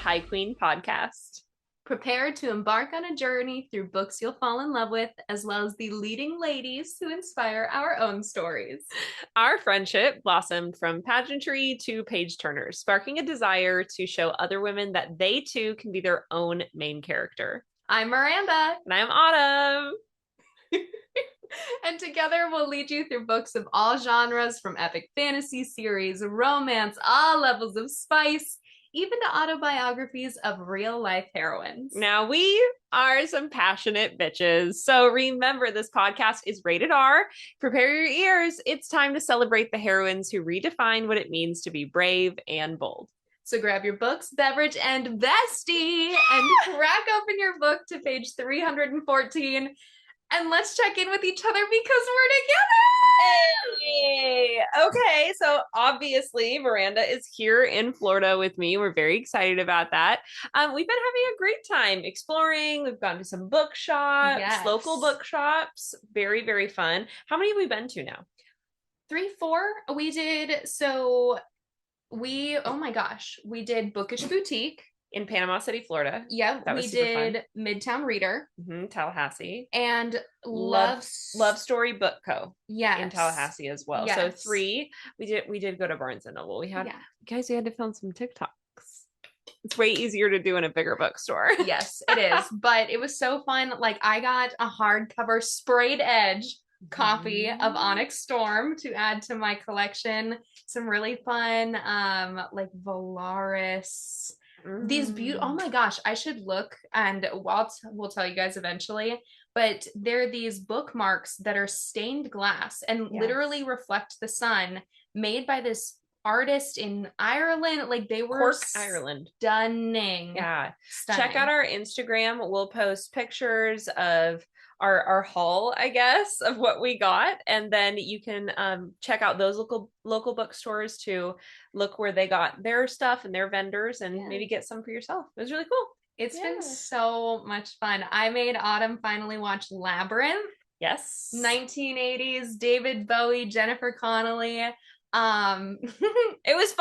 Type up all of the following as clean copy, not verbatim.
High Queen podcast. Prepare to embark on a journey through books you'll fall in love with, as well as the leading ladies who inspire our own stories. Our friendship blossomed from pageantry to page turners, sparking a desire to show other women that they too can be their own main character. I'm Miranda. And I'm Autumn. And together we'll lead you through books of all genres, from epic fantasy series, romance, all levels of spice, even to autobiographies of real life heroines. Now, we are some passionate bitches. So remember, this podcast is rated R. Prepare your ears. It's time to celebrate the heroines who redefine what it means to be brave and bold. So grab your books, beverage, and bestie, and crack open your book to page 314. And let's check in with each other because we're together. Hey! Okay, so obviously Miranda is here in Florida with me. We're very excited about that. We've been having a great time exploring. We've gone to some bookshops, Yes. local bookshops. Very, very fun. How many have we been to now? 3, 4. We did, oh my gosh, we did Bookish Boutique. In Panama City, Florida. Yeah, we did Midtown Reader. Tallahassee. And Love Story Book Co. Yes. In Tallahassee as well. Yes. So 3. We did go to Barnes and Noble. We had to film some TikToks. It's way easier to do in a bigger bookstore. Yes, it is. But it was so fun. Like, I got a hardcover sprayed edge copy of Onyx Storm to add to my collection. Some really fun, like Valaris. These oh my gosh, I should look, and we'll tell you guys eventually, but they're these bookmarks that are stained glass and literally reflect the sun, made by this artist in Ireland. Like, they were Cork, Ireland. Stunning. Yeah. Stunning. Check out our Instagram. We'll post pictures of our haul, I guess, of what we got, and then you can check out those local bookstores to look where they got their stuff and their vendors, and maybe get some for yourself. It was really cool. It's been so much fun. I made Autumn finally watch Labyrinth. Yes. 1980s David Bowie, Jennifer Connelly. It was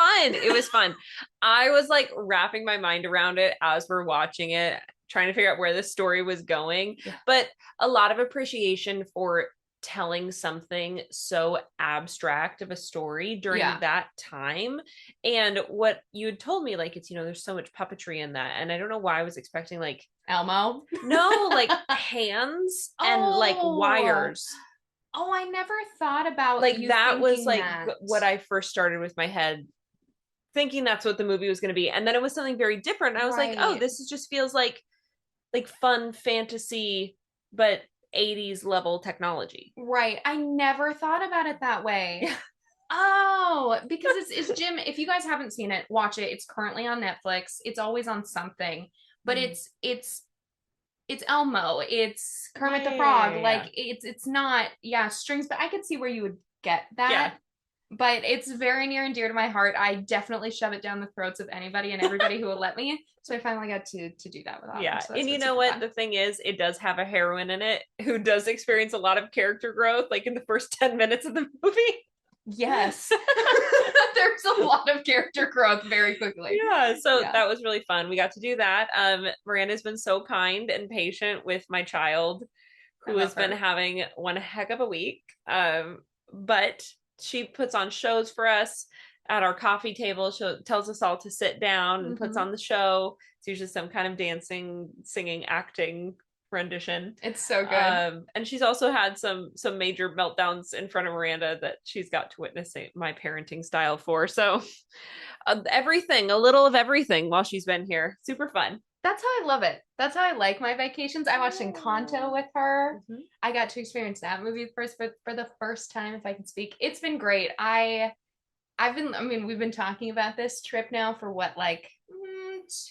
fun. I was like wrapping my mind around it as we're watching it, trying to figure out where the story was going, but a lot of appreciation for telling something so abstract of a story during that time. And what you had told me, like, it's, there's so much puppetry in that, and I don't know why I was expecting like Elmo. No, like hands and like wires. Oh, I never thought about like that was like that. What I first started with my head thinking that's what the movie was going to be, and then it was something very different. And I was like, oh, this just feels like fun fantasy, but 80s level technology. Right. I never thought about it that way. Oh, because it's Jim. If you guys haven't seen it, watch it. It's currently on Netflix. It's always on something, but it's Elmo. It's Kermit the Frog. Like, it's not strings, but I could see where you would get that. Yeah. But it's very near and dear to my heart. I definitely shove it down the throats of anybody and everybody who will let me. So I finally got to do that with Autumn. Yeah. So and you know what? Fun. The thing is, it does have a heroine in it who does experience a lot of character growth, like in the first 10 minutes of the movie. Yes. There's a lot of character growth very quickly. Yeah. So that was really fun. We got to do that. Miranda's been so kind and patient with my child, who has been having one heck of a week. But she puts on shows for us at our coffee table. She tells us all to sit down and puts on the show. It's usually some kind of dancing, singing, acting rendition. It's so good. And she's also had some major meltdowns in front of Miranda that she's got to witness my parenting style for. So everything, a little of everything while she's been here. Super fun. That's how I love it. That's how I like my vacations. I watched Encanto with her. I got to experience that movie for the first time, if I can speak. It's been great. We've been talking about this trip now for what, like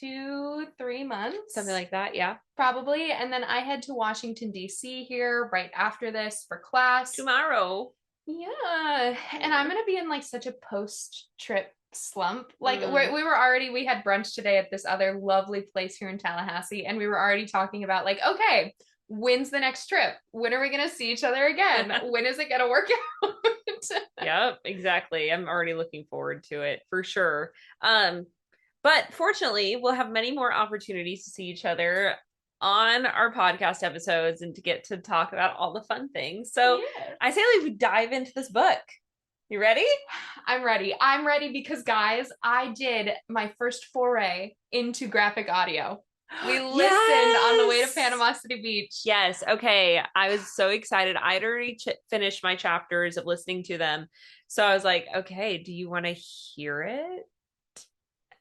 2-3 months? Something like that, yeah. Probably. And then I head to Washington, D.C. here right after this for class. Tomorrow. Yeah. And I'm going to be in like such a post-trip slump. Like we had brunch today at this other lovely place here in Tallahassee, and we were already talking about like, okay, when's the next trip? When are we gonna see each other again? When is it gonna work out? Yep, exactly. I'm already looking forward to it for sure. But fortunately, we'll have many more opportunities to see each other on our podcast episodes and to get to talk about all the fun things. So I say we dive into this book. You ready? I'm ready. I'm ready because, guys, I did my first foray into graphic audio. We listened on the way to Panama City Beach. Yes. Okay. I was so excited. I'd already finished my chapters of listening to them. So I was like, okay, do you want to hear it?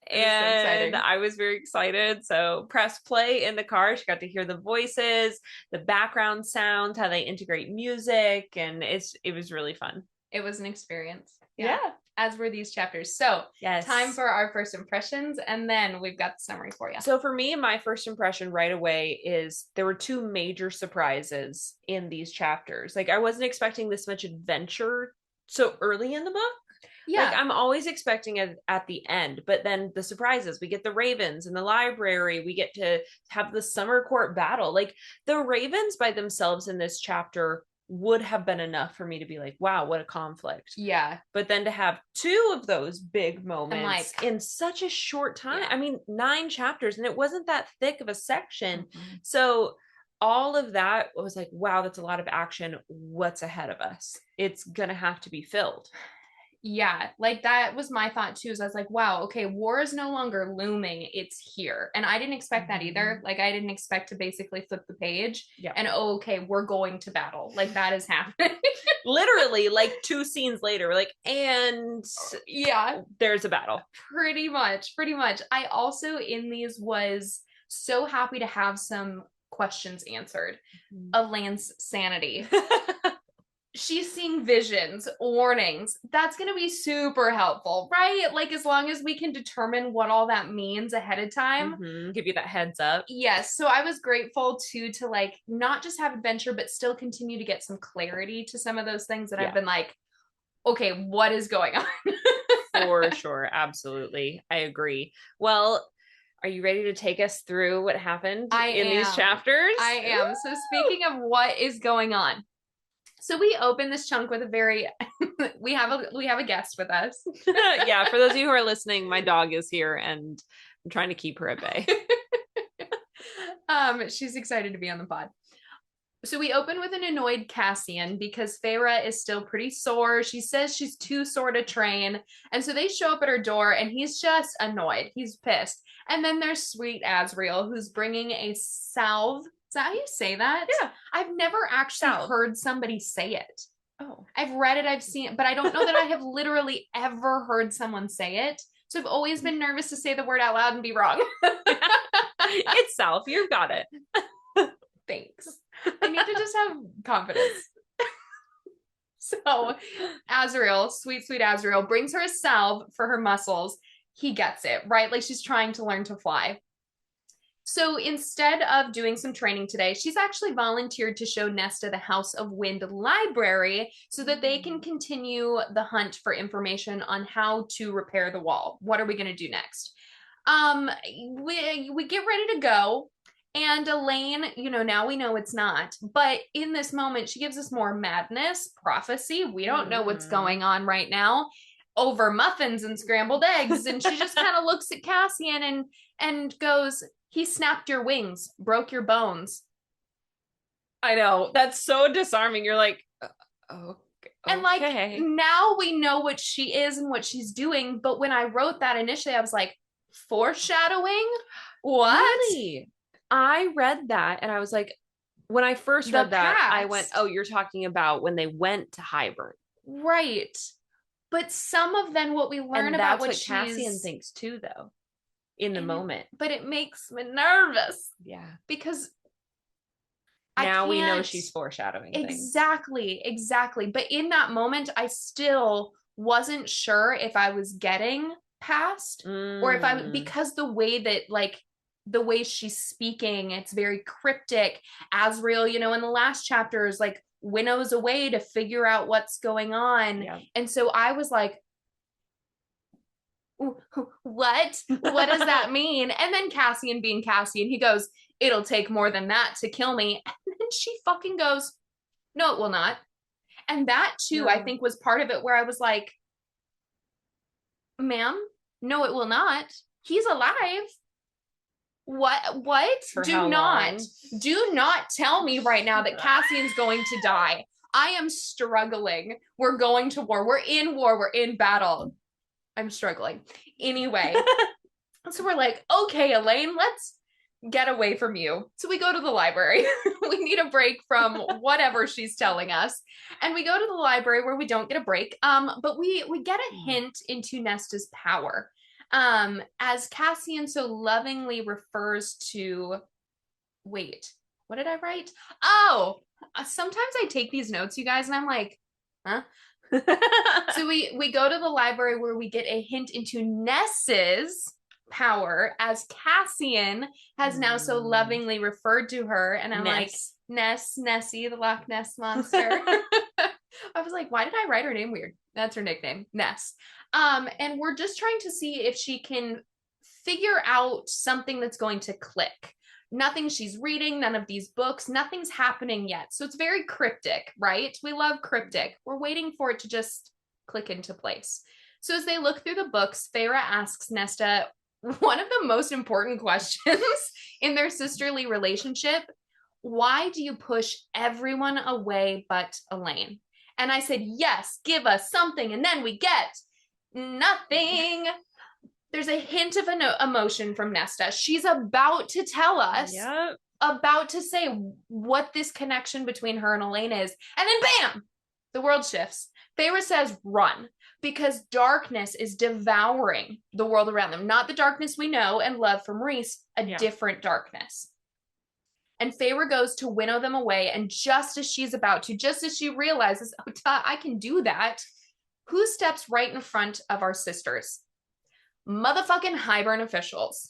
And I was very excited. So press play in the car. She got to hear the voices, the background sounds, how they integrate music, and it was really fun. It was an experience. Yeah. As were these chapters. So time for our first impressions, and then we've got the summary for you. So for me, my first impression right away is there were two major surprises in these chapters. Like, I wasn't expecting this much adventure so early in the book. Yeah. Like, I'm always expecting it at the end, but then the surprises, we get the ravens in the library, we get to have the summer court battle. Like, the ravens by themselves in this chapter would have been enough for me to be like, wow, what a conflict. Yeah. But then to have two of those big moments in such a short time, I mean, 9 chapters, and it wasn't that thick of a section. So all of that was like, wow, that's a lot of action. What's ahead of us? It's gonna have to be filled. Yeah, like that was my thought too. Is I was like, wow, okay, war is no longer looming, it's here. And I didn't expect that either. Like, I didn't expect to basically flip the page and okay, we're going to battle. Like, that is happening. Literally, like 2 scenes later, we're like, and there's a battle. Pretty much. I also in these was so happy to have some questions answered. Elain's sanity. She's seeing visions, warnings. That's going to be super helpful, right? Like, as long as we can determine what all that means ahead of time. Give you that heads up. Yes. So I was grateful too, to like, not just have adventure, but still continue to get some clarity to some of those things that I've been like, okay, what is going on? For sure. Absolutely. I agree. Well, are you ready to take us through what happened in these chapters? I am. So speaking of what is going on, so we open this chunk with a very we have a guest with us. Yeah, for those of you who are listening, my dog is here and I'm trying to keep her at bay. She's excited to be on the pod. So we open with an annoyed Cassian because Feyre is still pretty sore. She says she's too sore to train. And so they show up at her door and he's just annoyed. He's pissed. And then there's sweet Azriel, who's bringing a salve. Is that how you say that? Yeah. I've never actually heard somebody say it. Oh. I've read it, I've seen it, but I don't know that I have literally ever heard someone say it. So I've always been nervous to say the word out loud and be wrong. It's salve. You've got it. Thanks. I need to just have confidence. So Azriel, sweet Azriel, brings her a salve for her muscles. He gets it, right? Like, she's trying to learn to fly. So instead of doing some training today, she's actually volunteered to show Nesta the House of Wind library so that they can continue the hunt for information on how to repair the wall. What are we going to do next? We get ready to go. And Elain, now we know it's not. But in this moment, she gives us more madness, prophecy. We don't know what's going on right now. Over muffins and scrambled eggs. And she just kind of looks at Cassian and goes, he snapped your wings, broke your bones. I know. That's so disarming. You're like, okay. And like, now we know what she is and what she's doing. But when I wrote that initially, I was like, foreshadowing? What? Really? I read that and I was like, when I first read that, I went, oh, you're talking about when they went to Hybern. Right. But some of then what we learn about what Cassian thinks too, though, in the moment. But it makes me nervous. Yeah. Because now we know she's foreshadowing things. Exactly. But in that moment, I still wasn't sure if I was getting past or if because the way that, like, the way she's speaking, it's very cryptic. Azriel, in the last chapters, like, winnows away to figure out what's going on. Yeah. And so I was like, what does that mean? And then Cassian being Cassian, he goes, it'll take more than that to kill me. And then she fucking goes, no, it will not. And that too, I think, was part of it where I was like, ma'am, no, it will not. He's alive. What? For do how not long? do not tell me right now that Cassian's going to die. I am struggling. We're going to war. We're in battle. I'm struggling. Anyway, so we're like, okay, Elain, let's get away from you. So we go to the library. We need a break from whatever she's telling us. And we go to the library where we don't get a break. But we get a hint into Nesta's power. As Cassian so lovingly refers to, wait, what did I write? Oh, sometimes I take these notes, you guys, and I'm like, huh? So we go to the library where we get a hint into Ness's power, as Cassian has now so lovingly referred to her, and I'm like, Nessie, the Loch Ness monster. I was like, why did I write her name weird? That's her nickname, Ness. And we're just trying to see if she can figure out something that's going to click. Nothing she's reading, none of these books, nothing's happening yet. So it's very cryptic, right? We love cryptic. We're waiting for it to just click into place. So as they look through the books, Feyre asks Nesta one of the most important questions in their sisterly relationship. Why do you push everyone away but Elain? And I said, yes, give us something. And then we get nothing. There's a hint of an emotion from Nesta. She's about to tell us, about to say what this connection between her and Elain is. And then bam, the world shifts. Feyre says, run, because darkness is devouring the world around them. Not the darkness we know and love from Rhys, a different darkness. And Feyre goes to winnow them away. And just as she's about to, just as she realizes, oh, I can do that, who steps right in front of our sisters? Motherfucking Hybern officials.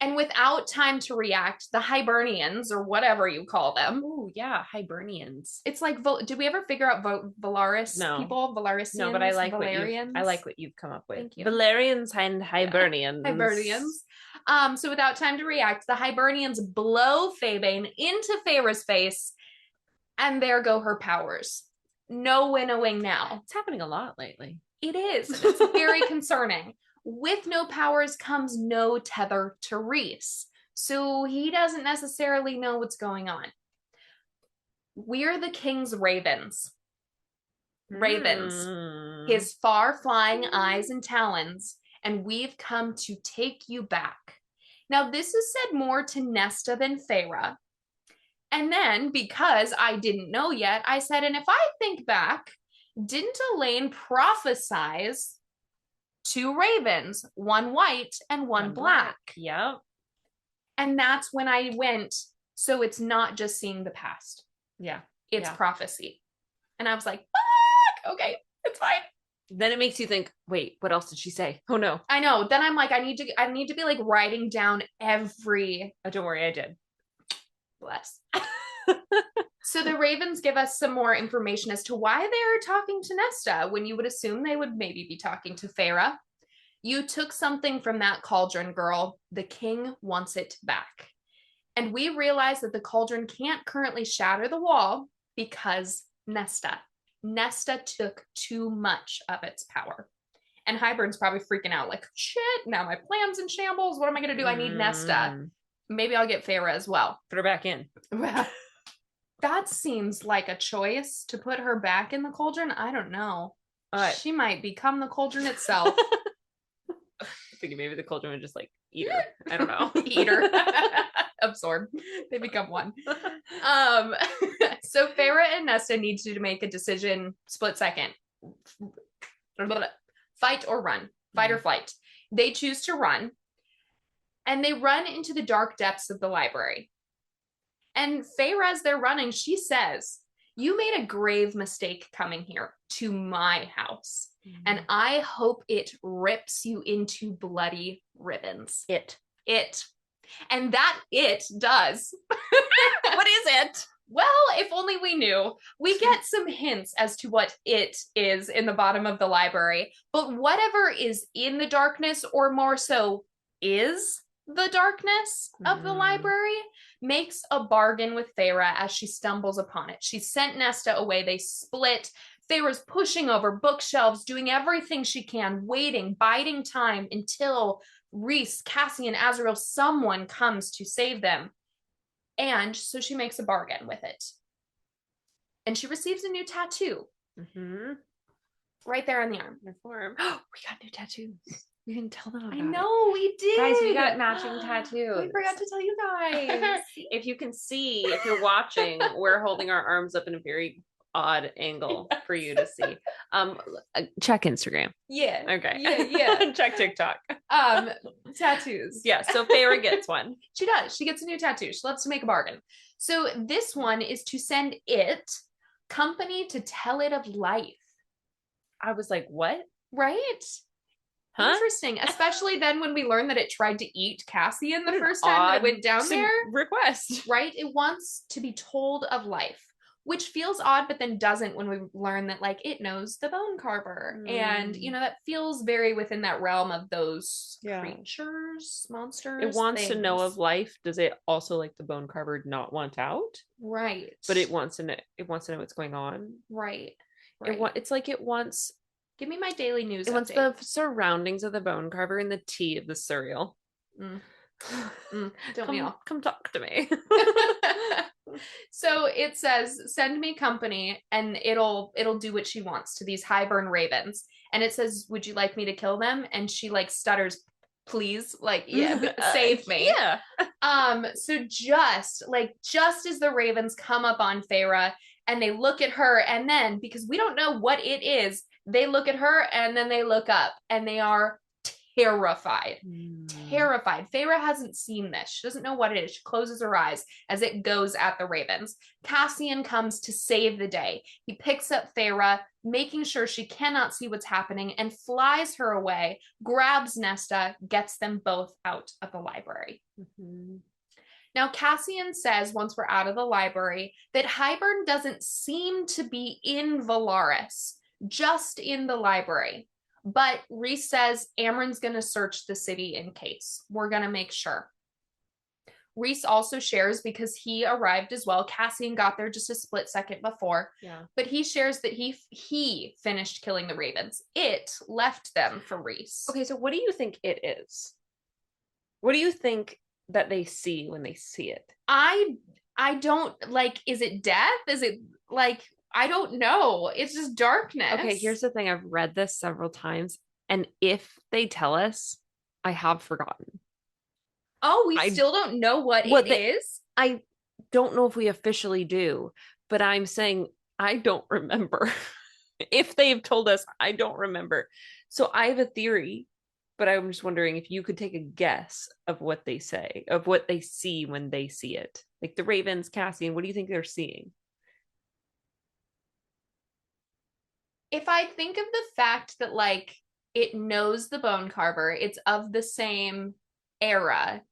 And without time to react, the Hibernians, or whatever you call them. Oh, yeah, Hibernians. It's like, did we ever figure out Valaris people? Valarisians? No, but I like what you've come up with. Thank you. Valerians and Hibernians. Yeah. Hibernians. So without time to react, the Hibernians blow Fabane into Feyre's face, and there go her powers. No winnowing now. It's happening a lot lately. It is. It's very concerning. With no powers comes no tether to Rhys. So he doesn't necessarily know what's going on. We're the king's ravens. Ravens. His far flying eyes and talons. And we've come to take you back. Now, this is said more to Nesta than Feyre. And then, because I didn't know yet, I said, and if I think back, didn't Elain prophesize 2 ravens, one white and one black? Yep. And that's when I went, so it's not just seeing the past. Yeah. It's prophecy. And I was like, fuck, okay, it's fine. Then it makes you think, wait, what else did she say? Oh no. I know. Then I'm like, I need to be like writing down every. Oh, don't worry, I did. Bless. So the ravens give us some more information as to why they're talking to Nesta, when you would assume they would maybe be talking to Feyre. You took something from that cauldron, girl. The king wants it back. And we realize that the cauldron can't currently shatter the wall because Nesta took too much of its power. And Hybern's probably freaking out like, shit, now my plan's in shambles. What am I going to do? I need Nesta. Maybe I'll get Feyre as well. Put her back in. That seems like a choice, to put her back in the cauldron. I don't know. She might become the cauldron itself. I'm thinking maybe the cauldron would just like eat her. I don't know. Eat her. Absorb. They become one. So Feyre and Nesta need to make a decision, split second. Fight or run. Fight or flight. They choose to run. And they run into the dark depths of the library. And Feyre, as they're running, she says, you made a grave mistake coming here to my house. And I hope it rips you into bloody ribbons. It. And that it does. What is it? Well, if only we knew. We get some hints as to what it is in the bottom of the library. But whatever is in the darkness, or more so is the darkness of the library, makes a bargain with Feyre as she stumbles upon it. She sent Nesta away. They split. Feyre's pushing over bookshelves, doing everything she can, waiting, biding time until Rhys, Cassian, Azriel, someone comes to save them. And so she makes a bargain with it. And she receives a new tattoo. Right there on the arm. We got new tattoos. We didn't tell them about I know, we did. Guys, we got matching tattoos. We forgot to tell you guys. If you can see, if you're watching, we're holding our arms up in a very odd angle for you to see. Check Instagram. Yeah. Okay. Yeah. Check TikTok. Tattoos. Yeah, so Feyre gets one. She does. She gets a new tattoo. She loves to make a bargain. So this one is to send it company to tell it of life. I was like, what? Right? Huh? Interesting. Especially then when we learned that it tried to eat Cassian the first time that it went down there. Request. Right? It wants to be told of life, which feels odd, but then doesn't when we learn that, like, it knows the bone carver. And, you know, that feels very within that realm of those creatures, monsters. It wants to know of life. Does it also, like the bone carver, not want out? Right. But it wants to know what's going on. Right. It's like it wants... Give me my daily news. It wants the surroundings of the bone carver and the tea of the cereal. Come talk to me. So it says, send me company, and it'll do what she wants to these Hybern ravens. And it says, would you like me to kill them? And she like stutters, please, like, yeah, save me. Yeah. So just as the ravens come up on Feyre and they look at her, and then, because we don't know what it is, they look at her and then they look up and they are terrified. Terrified. Feyre hasn't seen this. She doesn't know what it is. She closes her eyes as it goes at the ravens. Cassian comes to save the day. He picks up Feyre, making sure she cannot see what's happening, and flies her away, grabs Nesta, gets them both out of the library. Now, Cassian says, once we're out of the library, that Hybern doesn't seem to be in Valaris, just in the library. But Rhys says Amren's going to search the city in case. We're going to make sure. Rhys also shares, because he arrived as well. Cassian got there just a split second before. Yeah. But he shares that he finished killing the ravens. It left them for Rhys. Okay, so what do you think it is? What do you think that they see when they see it? I don't, like, is it death? Is it, like... I don't know. It's just darkness. Okay, here's the thing. I've read this several times, and if they tell us, I have forgotten. Oh, we still don't know what it is? I don't know if we officially do, but I'm saying I don't remember. If they've told us, I don't remember. So I have a theory, but I'm just wondering if you could take a guess of what they say, of what they see when they see it. Like the ravens, Cassian, what do you think they're seeing? If I think of the fact that, like, it knows the bone carver, it's of the same era.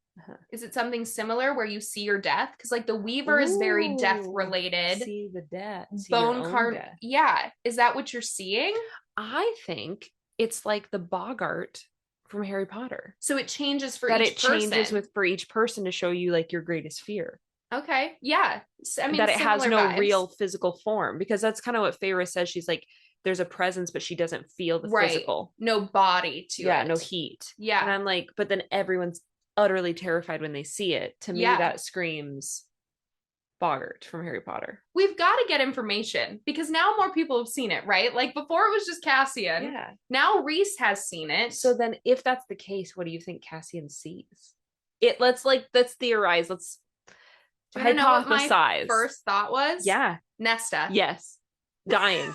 Is it something similar where you see your death? Because, like, the Weaver is very death related. See the death. Bone carver. Yeah. Is that what you're seeing? I think it's like the Boggart from Harry Potter. So it changes for each person. Changes for each person to show you, like, your greatest fear. Okay. Yeah. I mean, that it has no vibes. Real physical form, because that's kind of what Feyre says. She's like, there's a presence, but she doesn't feel the physical. No body to it. Yeah, no heat. Yeah. And I'm like, but then everyone's utterly terrified when they see it. To me, that screams Boggart from Harry Potter. We've got to get information, because now more people have seen it, right? Like, before it was just Cassian. Yeah. Now Rhys has seen it. So then if that's the case, what do you think Cassian sees? Let's theorize. Let's hypothesize. You know what my first thought was? Yeah. Nesta. Yes. Dying.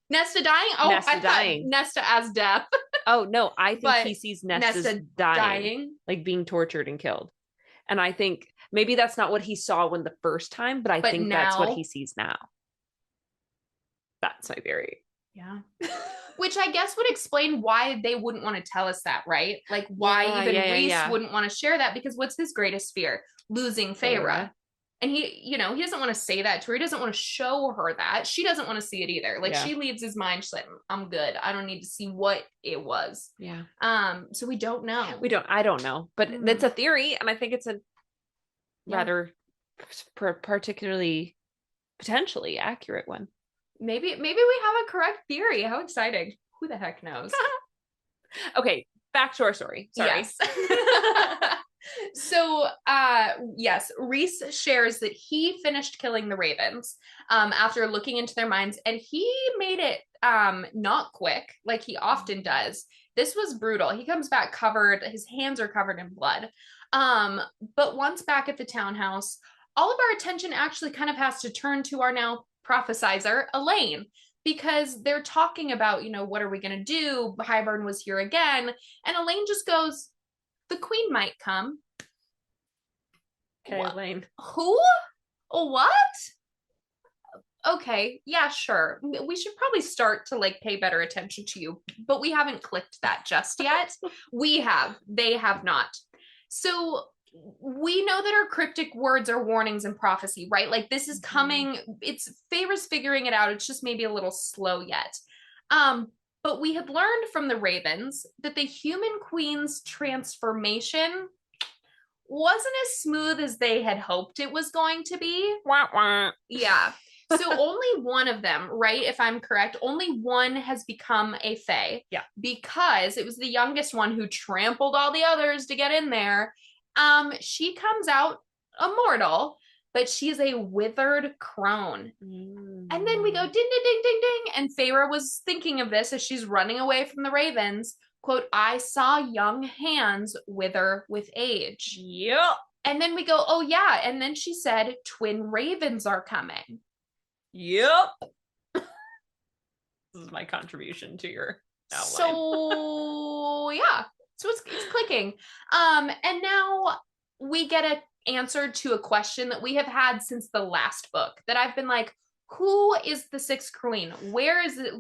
Nesta dying? Oh, Nesta dying. Nesta as death. Oh, no. I think he sees Nesta dying. Like being tortured and killed. And I think maybe that's not what he saw when the first time, but I think that's what he sees now. That's my theory. Yeah. Which I guess would explain why they wouldn't want to tell us that, right? Like, why even Rhys wouldn't want to share that, because what's his greatest fear? Losing Feyre. And he doesn't want to say that to her. He doesn't want to show her that. She doesn't want to see it either. Like, she leaves his mind. She's like, I'm good. I don't need to see what it was. Yeah. So we don't know. I don't know. But that's a theory. And I think it's a rather particularly potentially accurate one. Maybe we have a correct theory. How exciting. Who the heck knows? Okay. back to our story. Sorry. Yes. So, yes, Rhys shares that he finished killing the ravens after looking into their minds, and he made it not quick like he often does. This was brutal. He comes back covered, his hands are covered in blood. But once back at the townhouse, all of our attention actually kind of has to turn to our now prophesizer, Elain, because they're talking about, what are we going to do? Hybern was here again. And Elain just goes, the queen might come. Okay, Elain. Who? What? Okay, yeah, sure. We should probably start to pay better attention to you, but we haven't clicked that just yet. We have. They have not. So we know that our cryptic words are warnings and prophecy, right? This is coming. It's Feyre's figuring it out. It's just maybe a little slow yet. But we had learned from the ravens that the human queen's transformation wasn't as smooth as they had hoped it was going to be. Wah, wah. Yeah. So only one of them, right? If I'm correct, only one has become a Fae. Yeah. Because it was the youngest one who trampled all the others to get in there. She comes out immortal, but she's a withered crone. And then we go ding, ding, ding, ding, ding. And Feyre was thinking of this as she's running away from the ravens. Quote, I saw young hands wither with age. Yep. And then we go, oh yeah. And then she said, twin ravens are coming. Yep. This is my contribution to your outline. So yeah. So it's clicking. And now we get an answer to a question that we have had since the last book that I've been like, who is the sixth queen? Where is it?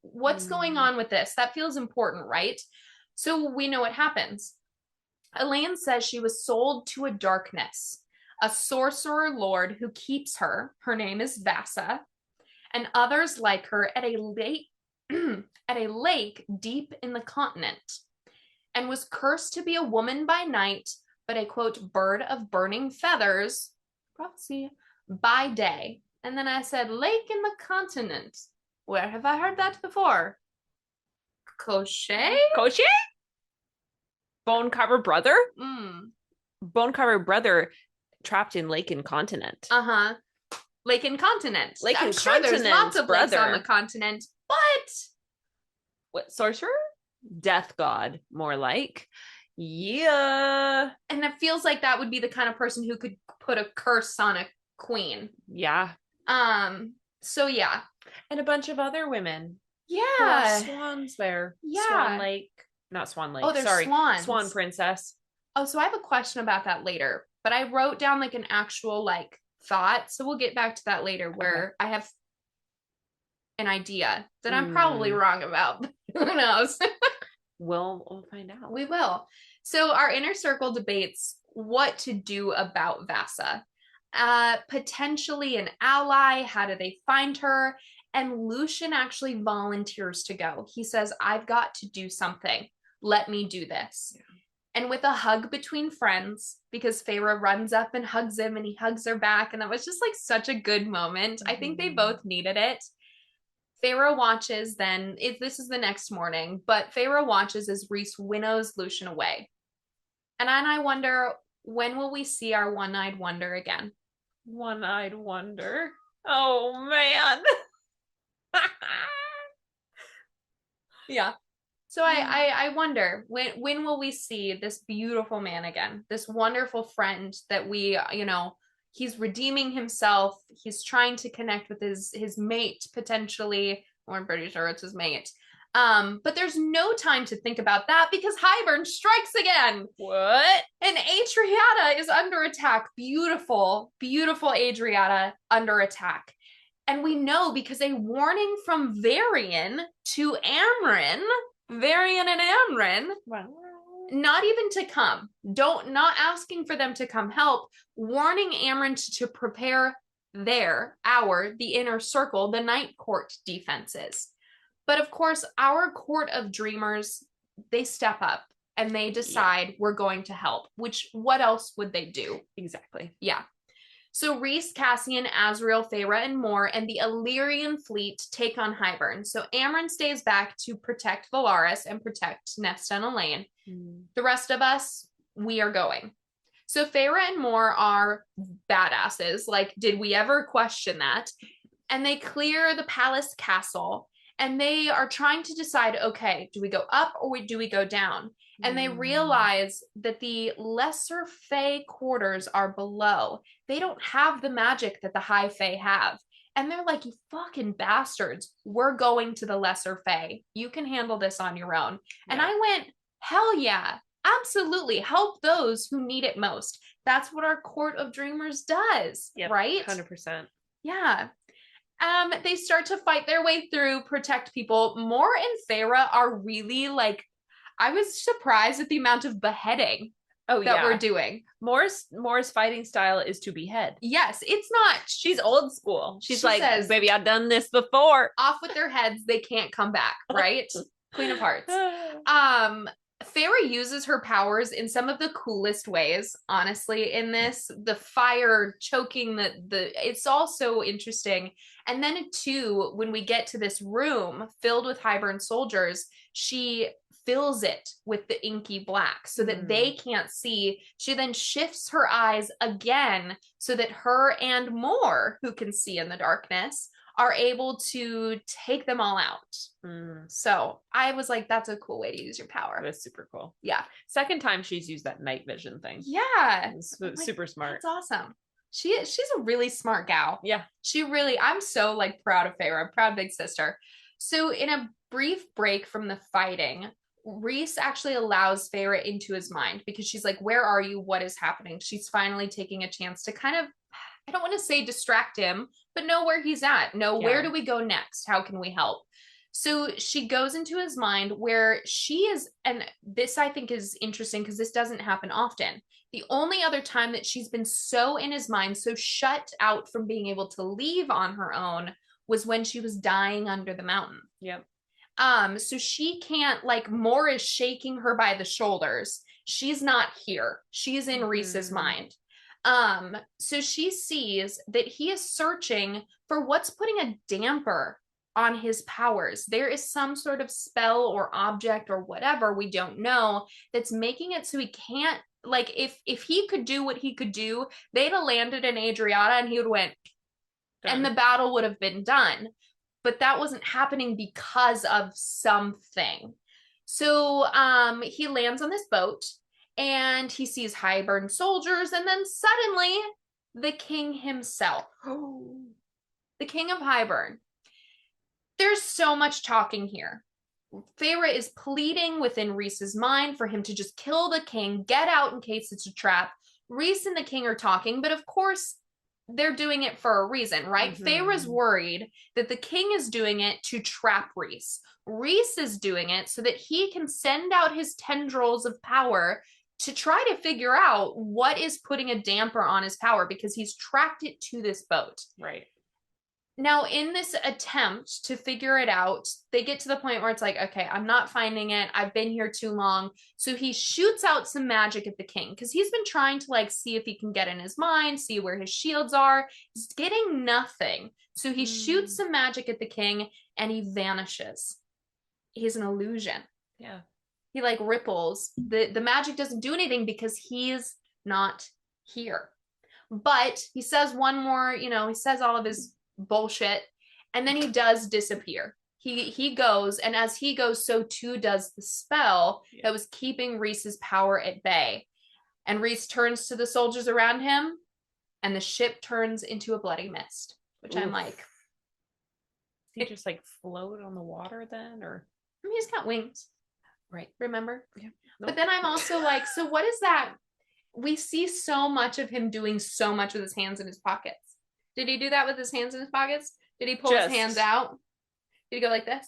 What's going on with this? That feels important, right? So we know what happens. Elain says she was sold to a darkness, a sorcerer lord who keeps her. Her name is Vassa, and others like her at a lake deep in the continent, and was cursed to be a woman by night, but a quote bird of burning feathers, prophecy, by day. And then I said, lake in the continent. Where have I heard that before? Cochet? Cochet? Bone carver brother? Bone carver brother trapped in lake and continent. Lake and continent. Lake I'm and sure continent, there's lots of lakes brother. on the continent, but What, sorcerer? Death god, more like. Yeah. And it feels like that would be the kind of person who could put a curse on a queen. Yeah. So yeah. And a bunch of other women. Yeah. Swans there. Yeah. Swan Lake. Not Swan Lake. Oh, there's sorry. swans. Swan Princess. Oh, so I have a question about that later, but I wrote down an actual thought. So we'll get back to that later where I have an idea that I'm probably wrong about. Who knows? We'll find out. We will. So our inner circle debates what to do about Vassa. Potentially an ally. How do they find her? And Lucian actually volunteers to go. He says, I've got to do something. Let me do this. Yeah. And with a hug between friends, because Feyre runs up and hugs him and he hugs her back. And that was just such a good moment. I think they both needed it. Feyre watches then, this is the next morning, but Feyre watches as Rhys winnows Lucian away. And I wonder, when will we see our one-eyed wonder again? One-eyed wonder? Oh, man. Yeah. So I wonder, when will we see this beautiful man again? This wonderful friend that we, he's redeeming himself. He's trying to connect with his mate, potentially. Well, I'm pretty sure it's his mate. But there's no time to think about that because Hybern strikes again. What? And Adriata is under attack. Beautiful, beautiful Adriata under attack. And we know because a warning from Varian to Amren, Varian and Amren, wow. Not even to come, not asking for them to come help, warning Amren to prepare the inner circle, the night court defenses. But of course, our court of dreamers, they step up and they decide we're going to help, which what else would they do? Exactly. Yeah. So Rhys, Cassian, Azriel, Feyre, and more, and the Illyrian fleet take on Hybern. So Amryn stays back to protect Valaris and protect Nesta and Elain. The rest of us, we are going. So Feyre and more are badasses. Like, did we ever question that? And they clear the palace castle, and they are trying to decide, okay, do we go up or do we go down? And they realize that the lesser Fae quarters are below. They don't have the magic that the high Fae have. And they're like, you fucking bastards, we're going to the lesser Fae. You can handle this on your own. Yeah. And I went, hell yeah, absolutely. Help those who need it most. That's what our Court of Dreamers does, right? 100%. Yeah. They start to fight their way through, protect people. Mor and Feyre are really like, I was surprised at the amount of beheading that we're doing. Mor's fighting style is to behead. Yes, it's not. She's old school. She like, says, baby, I've done this before. Off with their heads. They can't come back, right? Queen of Hearts. Feyre uses her powers in some of the coolest ways, honestly, in this. The fire choking, it's all so interesting. And then too, when we get to this room filled with Hybern soldiers, she fills it with the inky black so that they can't see. She then shifts her eyes again so that her and Mor, who can see in the darkness, are able to take them all out. So I was like, that's a cool way to use your power. That's super cool. Yeah. Second time she's used that night vision thing. Yeah. It's super smart. That's awesome. She's a really smart gal. Yeah. I'm so like proud of Feyre. I'm proud big sister. So in a brief break from the fighting, Rhys actually allows Feyre into his mind because she's like, where are you? What is happening? She's finally taking a chance to kind of, I don't want to say distract him, but know where he's at. Where do we go next? How can we help? So she goes into his mind where she is, and this I think is interesting because this doesn't happen often. The only other time that she's been so in his mind, so shut out from being able to leave on her own, was when she was dying under the mountain. Yep. So she can't, like, Mor is shaking her by the shoulders. She's not here. She's in Rhys's mind. So she sees that he is searching for what's putting a damper on his powers. There is some sort of spell or object or whatever, we don't know, that's making it so he can't, like, if he could do what he could do, they'd have landed in Adriata and he would have went, and the battle would have been done. But that wasn't happening because of something. So he lands on this boat and he sees Hybern soldiers, and then suddenly the king himself, the king of Hybern. There's so much talking here. Feyre is pleading within Rhys's mind for him to just kill the king, get out in case it's a trap. Rhys and the king are talking, but of course, they're doing it for a reason, right? Feyre's worried that the king is doing it to trap Rhys. Rhys is doing it so that he can send out his tendrils of power to try to figure out what is putting a damper on his power because he's tracked it to this boat. Right. Now, in this attempt to figure it out, they get to the point where it's like, okay, I'm not finding it. I've been here too long. So he shoots out some magic at the king because he's been trying to like see if he can get in his mind, see where his shields are. He's getting nothing. So he shoots some magic at the king and he vanishes. He's an illusion. Yeah. He like ripples. The magic doesn't do anything because he's not here. But he says one more, he says all of his bullshit, and then he does disappear. He goes, and as he goes, so too does the spell that was keeping Rhys's power at bay. And Rhys turns to the soldiers around him, and the ship turns into a bloody mist, which I'm like, he just like float on the water then, or I mean, he's got wings, right? Remember? Yeah. Nope. But then I'm also like, so what is that? We see so much of him doing so much with his hands in his pockets. Did he do that with his hands in his pockets? Did he pull his hands out? Did he go like this?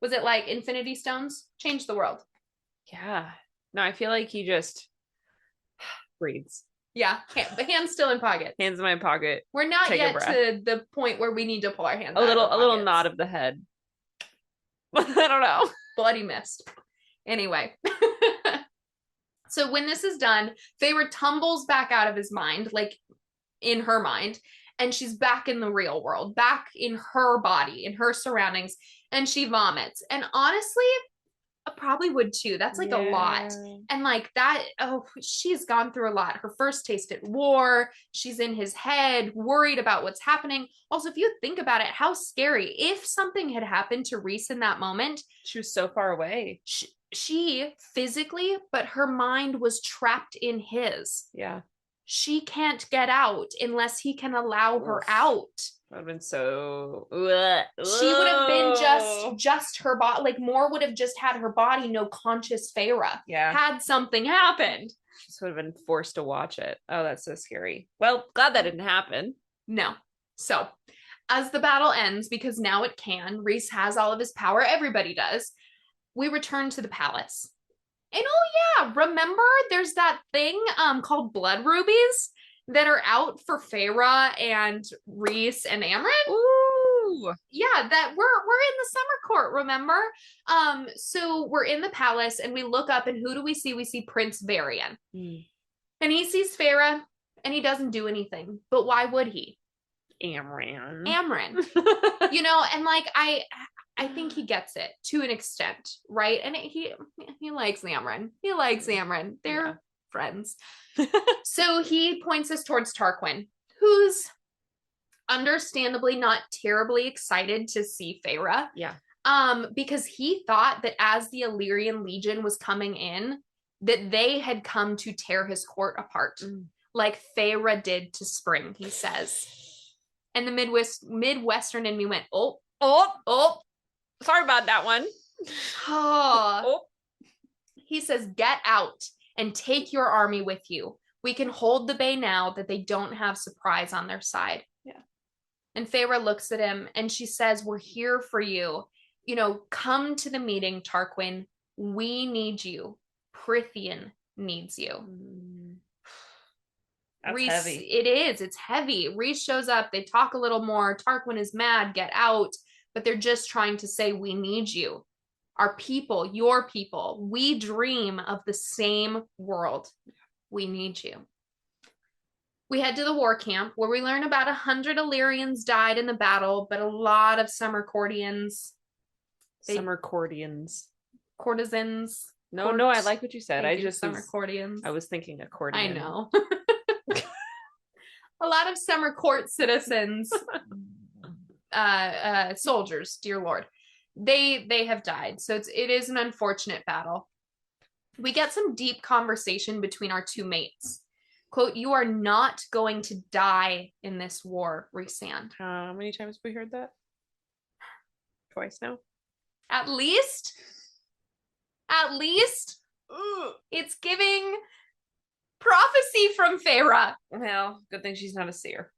Was it like Infinity Stones? Change the world. Yeah. No, I feel like he just breathes. Yeah. The hands still in pocket. Hands in my pocket. We're not yet to the point where we need to pull our hands out. A little nod of the head. I don't know. Bloody mist. Anyway. So when this is done, Feyre tumbles back out of his mind, like in her mind, and she's back in the real world, back in her body, in her surroundings, and she vomits. And honestly, I probably would too. That's like a lot. And like that, oh, she's gone through a lot. Her first taste at war, she's in his head, worried about what's happening. Also, if you think about it, how scary. If something had happened to Rhys in that moment, she was so far away. She physically, but her mind was trapped in his. Yeah. She can't get out unless he can allow her out. That would have been so. She would have been just her body. Like Mor would have just had her body, no conscious Feyre. Yeah. Had something happened. She would have been forced to watch it. Oh, that's so scary. Well, glad that didn't happen. No. So, as the battle ends, because now it can, Rhys has all of his power. Everybody does. We return to the palace. And oh yeah, remember there's that thing called blood rubies that are out for Feyre and Rhys and Amren? Ooh. Yeah, that we're in the summer court, remember? So we're in the palace and we look up and who do we see? We see Prince Varian. And he sees Feyre and he doesn't do anything. But why would he? Amren. You know, and like I think he gets it to an extent, right? And he likes Amren. He likes Amren. They're friends. So he points us towards Tarquin, who's understandably not terribly excited to see Feyre. Yeah. Because he thought that as the Illyrian Legion was coming in, that they had come to tear his court apart, like Feyre did to Spring, he says. And the Midwestern in me went, oh. Sorry about that one. He says, get out and take your army with you. We can hold the bay now that they don't have surprise on their side. Yeah. And Feyre looks at him and she says, we're here for you. You know, come to the meeting, Tarquin. We need you. Prythian needs you. That's Rhys, heavy. It is. It's heavy. Rhys shows up. They talk a little more. Tarquin is mad. Get out. But they're just trying to say, we need you. Our people, your people. We dream of the same world. We need you. We head to the war camp where we learn about 100 Illyrians died in the battle, but a lot of Summer Courtians. Courtesans. No, I like what you said. I just Summer Courtians. I was thinking accordion. I know. A lot of Summer Court citizens, soldiers, dear Lord, they have died. So it is an unfortunate battle. We get some deep conversation between our two mates. Quote, you are not going to die in this war, Rhysand. How many times have we heard that? Twice now? At least. It's giving prophecy from Feyre. Well, good thing she's not a seer.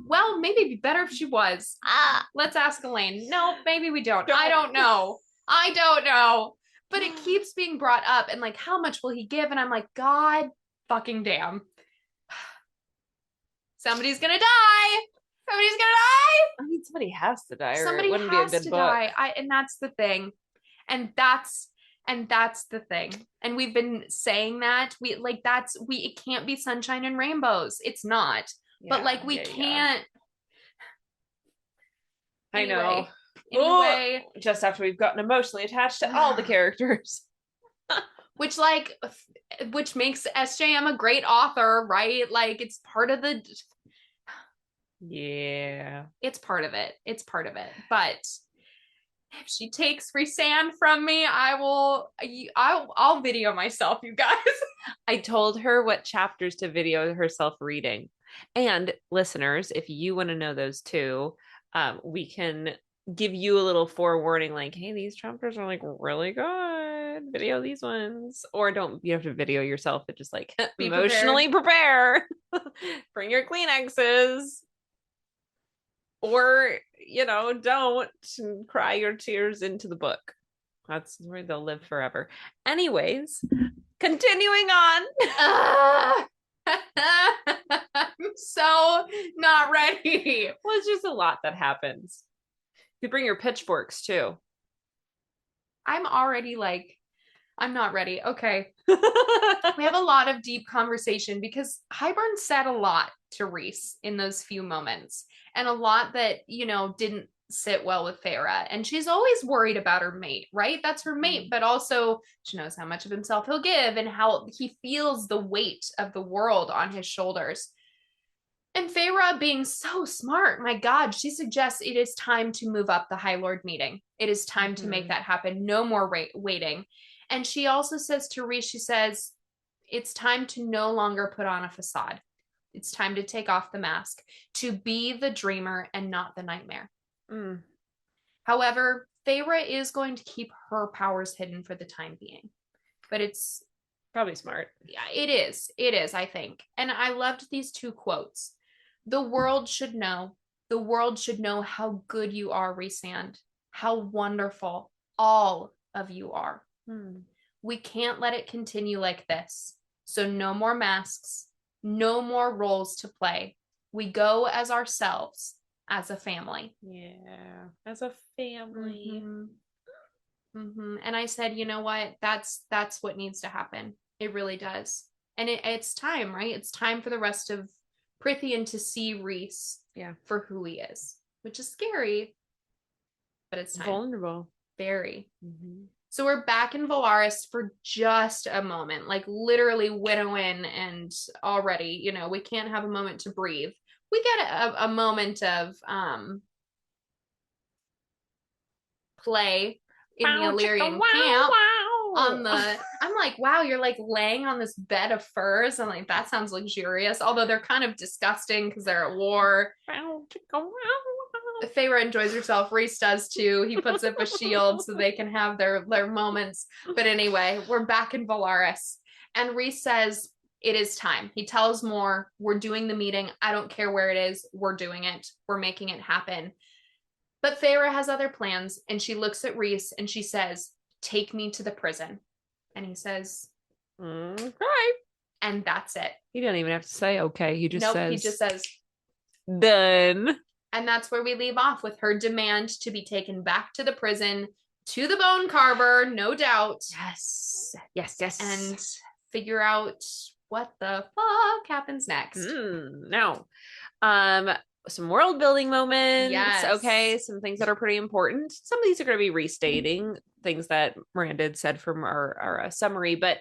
Well, maybe it'd be better if she was. Let's ask Elain. No, maybe we don't. I don't know. But it keeps being brought up and like, how much will he give? And I'm like, God fucking damn. Somebody's gonna die. I mean, somebody has to die, or it wouldn't be a good book. Die. And that's the thing. And that's the thing. And we've been saying that it can't be sunshine and rainbows. It's not. But like we can't. Anyway, I know. Anyway, just after we've gotten emotionally attached to all the characters. Which makes SJM a great author, right? Like it's part of the. Yeah. It's part of it. But if she takes Rhysand from me, I'll video myself, you guys. I told her what chapters to video herself reading. And listeners, if you want to know those too, we can give you a little forewarning, like, hey, these chapters are like really good. Video these ones. Or you have to video yourself, but just like emotionally prepare. Bring your Kleenexes. Or, don't cry your tears into the book. That's where they'll live forever. Anyways, continuing on. I'm so not ready. Well, it's just a lot that happens. You bring your pitchforks too. I'm already like, I'm not ready. Okay. We have a lot of deep conversation because Hybern said a lot to Rhys in those few moments, and a lot that, didn't sit well with Feyre. And she's always worried about her mate, right? That's her mate, but also she knows how much of himself he'll give and how he feels the weight of the world on his shoulders. And Feyre, being so smart, my God, she suggests it is time to move up the High Lord meeting. It is time to make that happen. No more waiting. And she also says to Rhys, she says, it's time to no longer put on a facade. It's time to take off the mask, to be the dreamer and not the nightmare. However, Feyre is going to keep her powers hidden for the time being. But it's probably smart. Yeah, it is. It is, I think. And I loved these two quotes. The world should know. The world should know how good you are, Rhysand. How wonderful all of you are. We can't let it continue like this. So no more masks, no more roles to play. We go as ourselves, as a family. Yeah, as a family. And I said, you know what? That's what needs to happen. It really does. And it's time, right? It's time for the rest of Prythian to see Rhys for who he is, which is scary, but it's time. Vulnerable. Very. So we're back in Valaris for just a moment, like literally winnowing, and already, we can't have a moment to breathe. We get a moment of play in the Illyrian camp. I'm like, wow, you're like laying on this bed of furs. I'm like, that sounds luxurious. Although they're kind of disgusting because they're at war. Feyre enjoys herself. Rhys does too. He puts up a shield so they can have their moments. But anyway, we're back in Valaris. And Rhys says, it is time. He tells Mor, we're doing the meeting. I don't care where it is. We're doing it. We're making it happen. But Feyre has other plans. And she looks at Rhys and she says, take me to the prison. And he says, right. And that's it. He don't even have to say okay. He just says, he just says, done. And that's where we leave off, with her demand to be taken back to the prison, to the bone carver, no doubt. Yes. And figure out what the fuck happens next. Now, some world building moments. Yes. Okay, some things that are pretty important. Some of these are going to be restating things that Miranda had said from our summary, but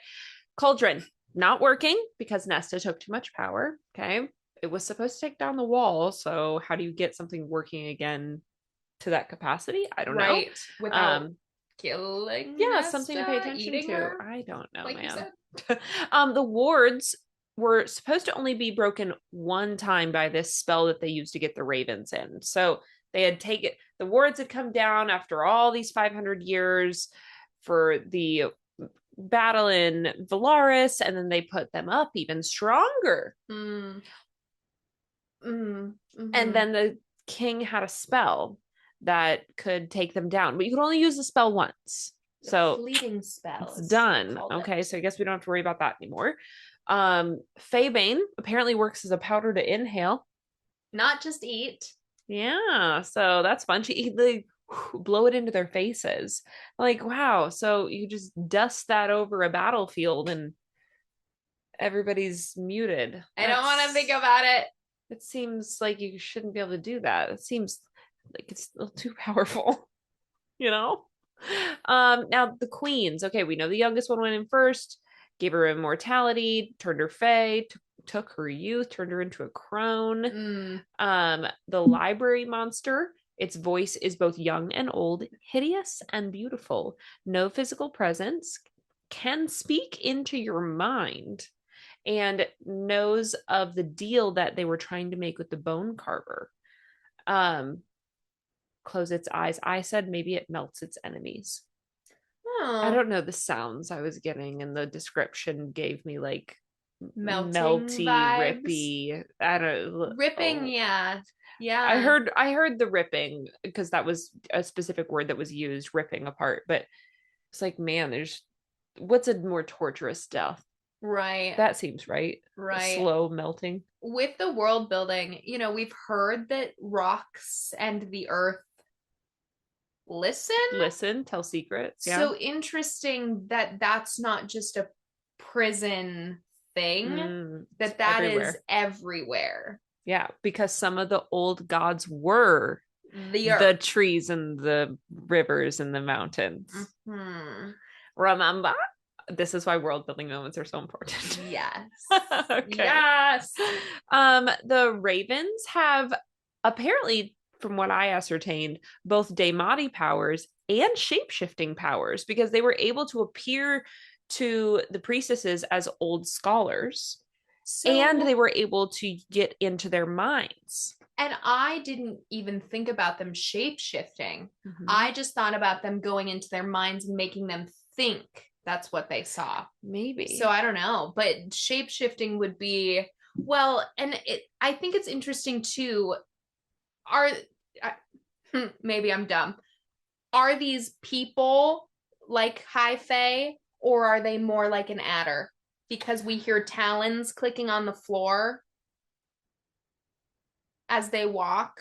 Cauldron not working because Nesta took too much power. Okay, it was supposed to take down the wall, so how do you get something working again to that capacity? I don't know. Without killing Nesta, something to pay attention to. Her? I don't know, like man. The wards were supposed to only be broken one time by this spell that they used to get the ravens in. So they had the wards had come down after all these 500 years for the battle in Valaris, and then they put them up even stronger. And then the king had a spell that could take them down, but you could only use the spell once. So fleeting spell. It's done. Okay, so I guess we don't have to worry about that anymore. Feybane apparently works as a powder to inhale, not just eat. Yeah, so that's fun. They blow it into their faces. Like, wow. So you just dust that over a battlefield and everybody's muted. I don't want to think about it. It seems like you shouldn't be able to do that. It seems like it's a little too powerful, Now the queens. Okay, we know the youngest one went in first, gave her immortality, turned her fey, took her youth, turned her into a crone. The library monster, its voice is both young and old, hideous and beautiful, no physical presence, can speak into your mind, and knows of the deal that they were trying to make with the bone carver. Close its eyes. I said maybe it melts its enemies. I don't know the sounds I was getting, and the description gave me like melty vibes. rippy. I don't ripping. Yeah. I heard the ripping because that was a specific word that was used, ripping apart. But it's like, man, what's a more torturous death? Right. That seems right. Right. Slow melting. With the world building, we've heard that rocks and the earth listen, tell secrets. Yeah. So interesting that that's not just a prison thing, that everywhere. is everywhere. Yeah, because some of the old gods were the trees and the rivers and the mountains. Mm-hmm. Remember? This is why world building moments are so important. Yes. Okay. Yes. The ravens have, apparently, from what I ascertained, both Daemati powers and shape-shifting powers, because they were able to appear to the priestesses as old scholars, and they were able to get into their minds. And I didn't even think about them shape-shifting. I just thought about them going into their minds and making them think that's what they saw. Maybe. So I don't know, but shape-shifting would be, well, and I think it's interesting too. Maybe I'm dumb. Are these people like high fae, or are they more like an adder? Because we hear talons clicking on the floor as they walk.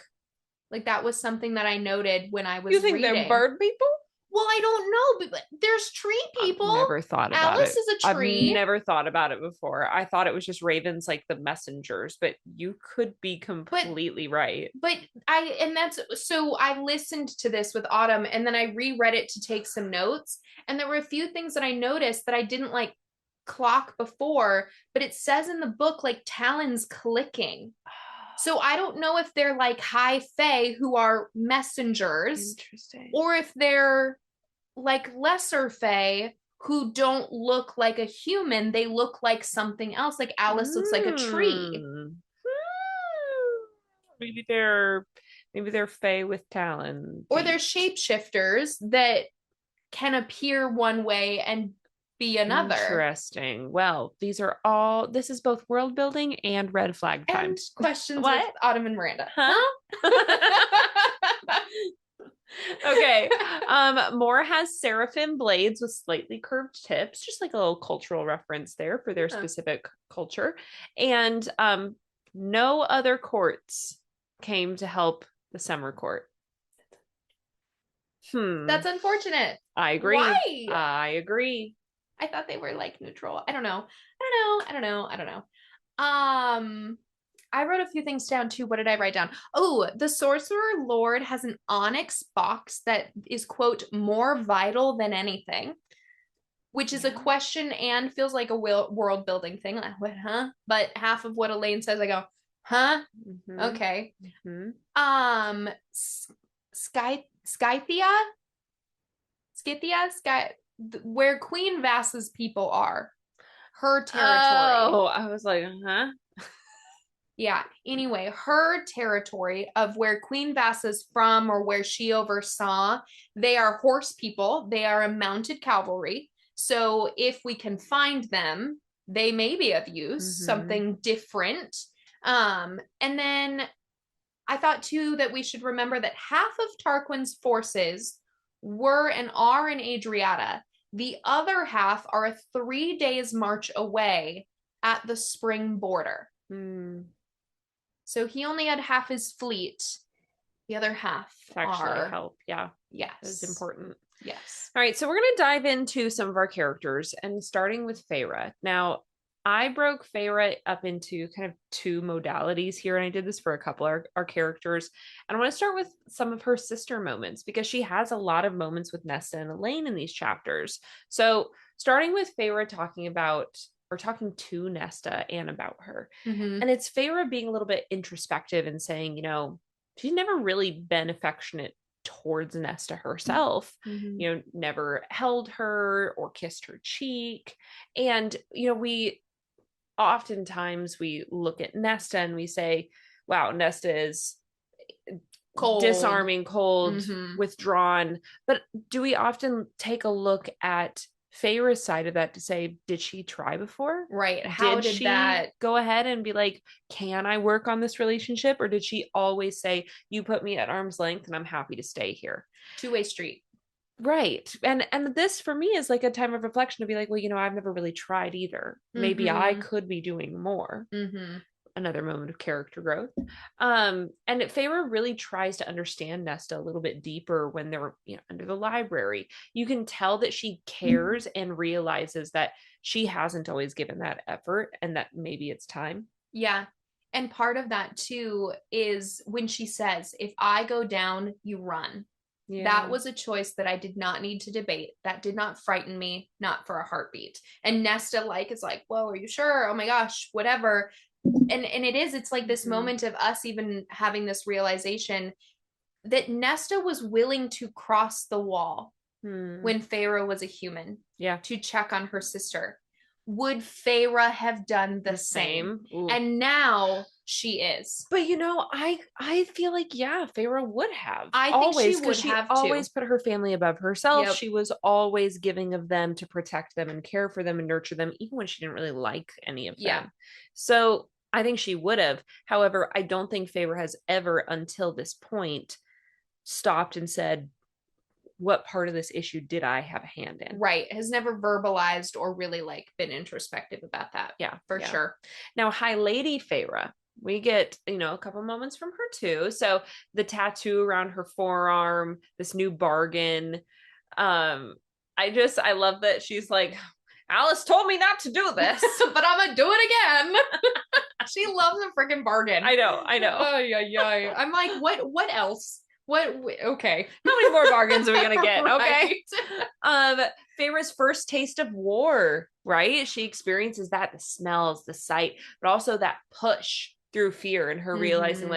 Like that was something that I noted when I was reading. You think they're bird people? Well, I don't know, but there's tree people. I've never thought about Alice it. is a tree. I've never thought about it before. I thought it was just ravens, like the messengers, but you could be completely right. But I listened to this with Autumn, and then I reread it to take some notes, and there were a few things that I noticed that I didn't like clock before, but it says in the book like talons clicking. So I don't know if they're like high fae who are messengers. Interesting. Or if they're like lesser fae who don't look like a human, they look like something else. Like Alice looks like a tree. Maybe they're fae with talons. Or they're shapeshifters that can appear one way and be another. Interesting. Well, this is both world building and red flag time. And questions with Autumn and Miranda. Huh? Okay. Moore has seraphim blades with slightly curved tips, just like a little cultural reference there for their specific culture. And no other courts came to help the summer court. That's unfortunate. I agree. Why? I agree. I thought they were like neutral. I don't know. I wrote a few things down too. What did I write down? Oh, the Sorcerer Lord has an onyx box that is, quote, more vital than anything, which is a question and feels like a world building thing. Like, what, huh? But half of what Elain says, I go, huh? Mm-hmm. Okay. Mm-hmm. Scythia, where Queen Vass's people are, her territory. Oh, I was like, huh? Yeah. Anyway, her territory of where Queen Vassa's from, or where she oversaw, they are horse people. They are a mounted cavalry. So if we can find them, they may be of use, something different. And then I thought too that we should remember that half of Tarquin's forces were and are in Adriata. The other half are a 3 days march away at the spring border. So he only had half his fleet. The other half actually help. Yeah. Yes. It's important. Yes. All right. So we're going to dive into some of our characters, and starting with Feyre. Now, I broke Feyre up into kind of two modalities here, and I did this for a couple of our characters. And I want to start with some of her sister moments, because she has a lot of moments with Nesta and Elain in these chapters. So starting with Feyre talking to Nesta and about her. And it's Feyre being a little bit introspective and saying, she's never really been affectionate towards Nesta herself, never held her or kissed her cheek. And, we oftentimes look at Nesta and we say, wow, Nesta is cold, disarming, cold, withdrawn. But do we often take a look at Feyre's side of that to say, did she try before? Right. How did she that go ahead and be like, can I work on this relationship? Or did she always say, you put me at arm's length and I'm happy to stay here? Two-way street. Right. And this for me is like a time of reflection to be like, well, I've never really tried either. Maybe I could be doing more. another moment of character growth. And Feyre really tries to understand Nesta a little bit deeper when they're, under the library. You can tell that she cares and realizes that she hasn't always given that effort and that maybe it's time. Yeah. And part of that too is when she says, if I go down, you run. Yeah. That was a choice that I did not need to debate. That did not frighten me, not for a heartbeat. And Nesta is like, whoa, are you sure? Oh my gosh, whatever. And it's like this moment of us even having this realization that Nesta was willing to cross the wall when Feyre was a human. Yeah. To check on her sister. Would Feyre have done the same? And now she is. But I feel like Feyre would have. I think she would have always put her family above herself. Yep. She was always giving of them to protect them and care for them and nurture them, even when she didn't really like any of them. Yeah. So I think she would have. However, I don't think Feyre has ever, until this point, stopped and said, what part of this issue did I have a hand in? Right. Has never verbalized or really been introspective about that. Yeah, for sure. Now, High Lady Feyre, we get, a couple moments from her too. So the tattoo around her forearm, this new bargain. I love that she's like, Alice told me not to do this, but I'm gonna do it again. She loves a freaking bargain. I know. I'm like, what else? Okay. How many more bargains are we gonna get? Okay. Right. Feyre's first taste of war, right? She experiences that, the smells, the sight, but also that push through fear and her realizing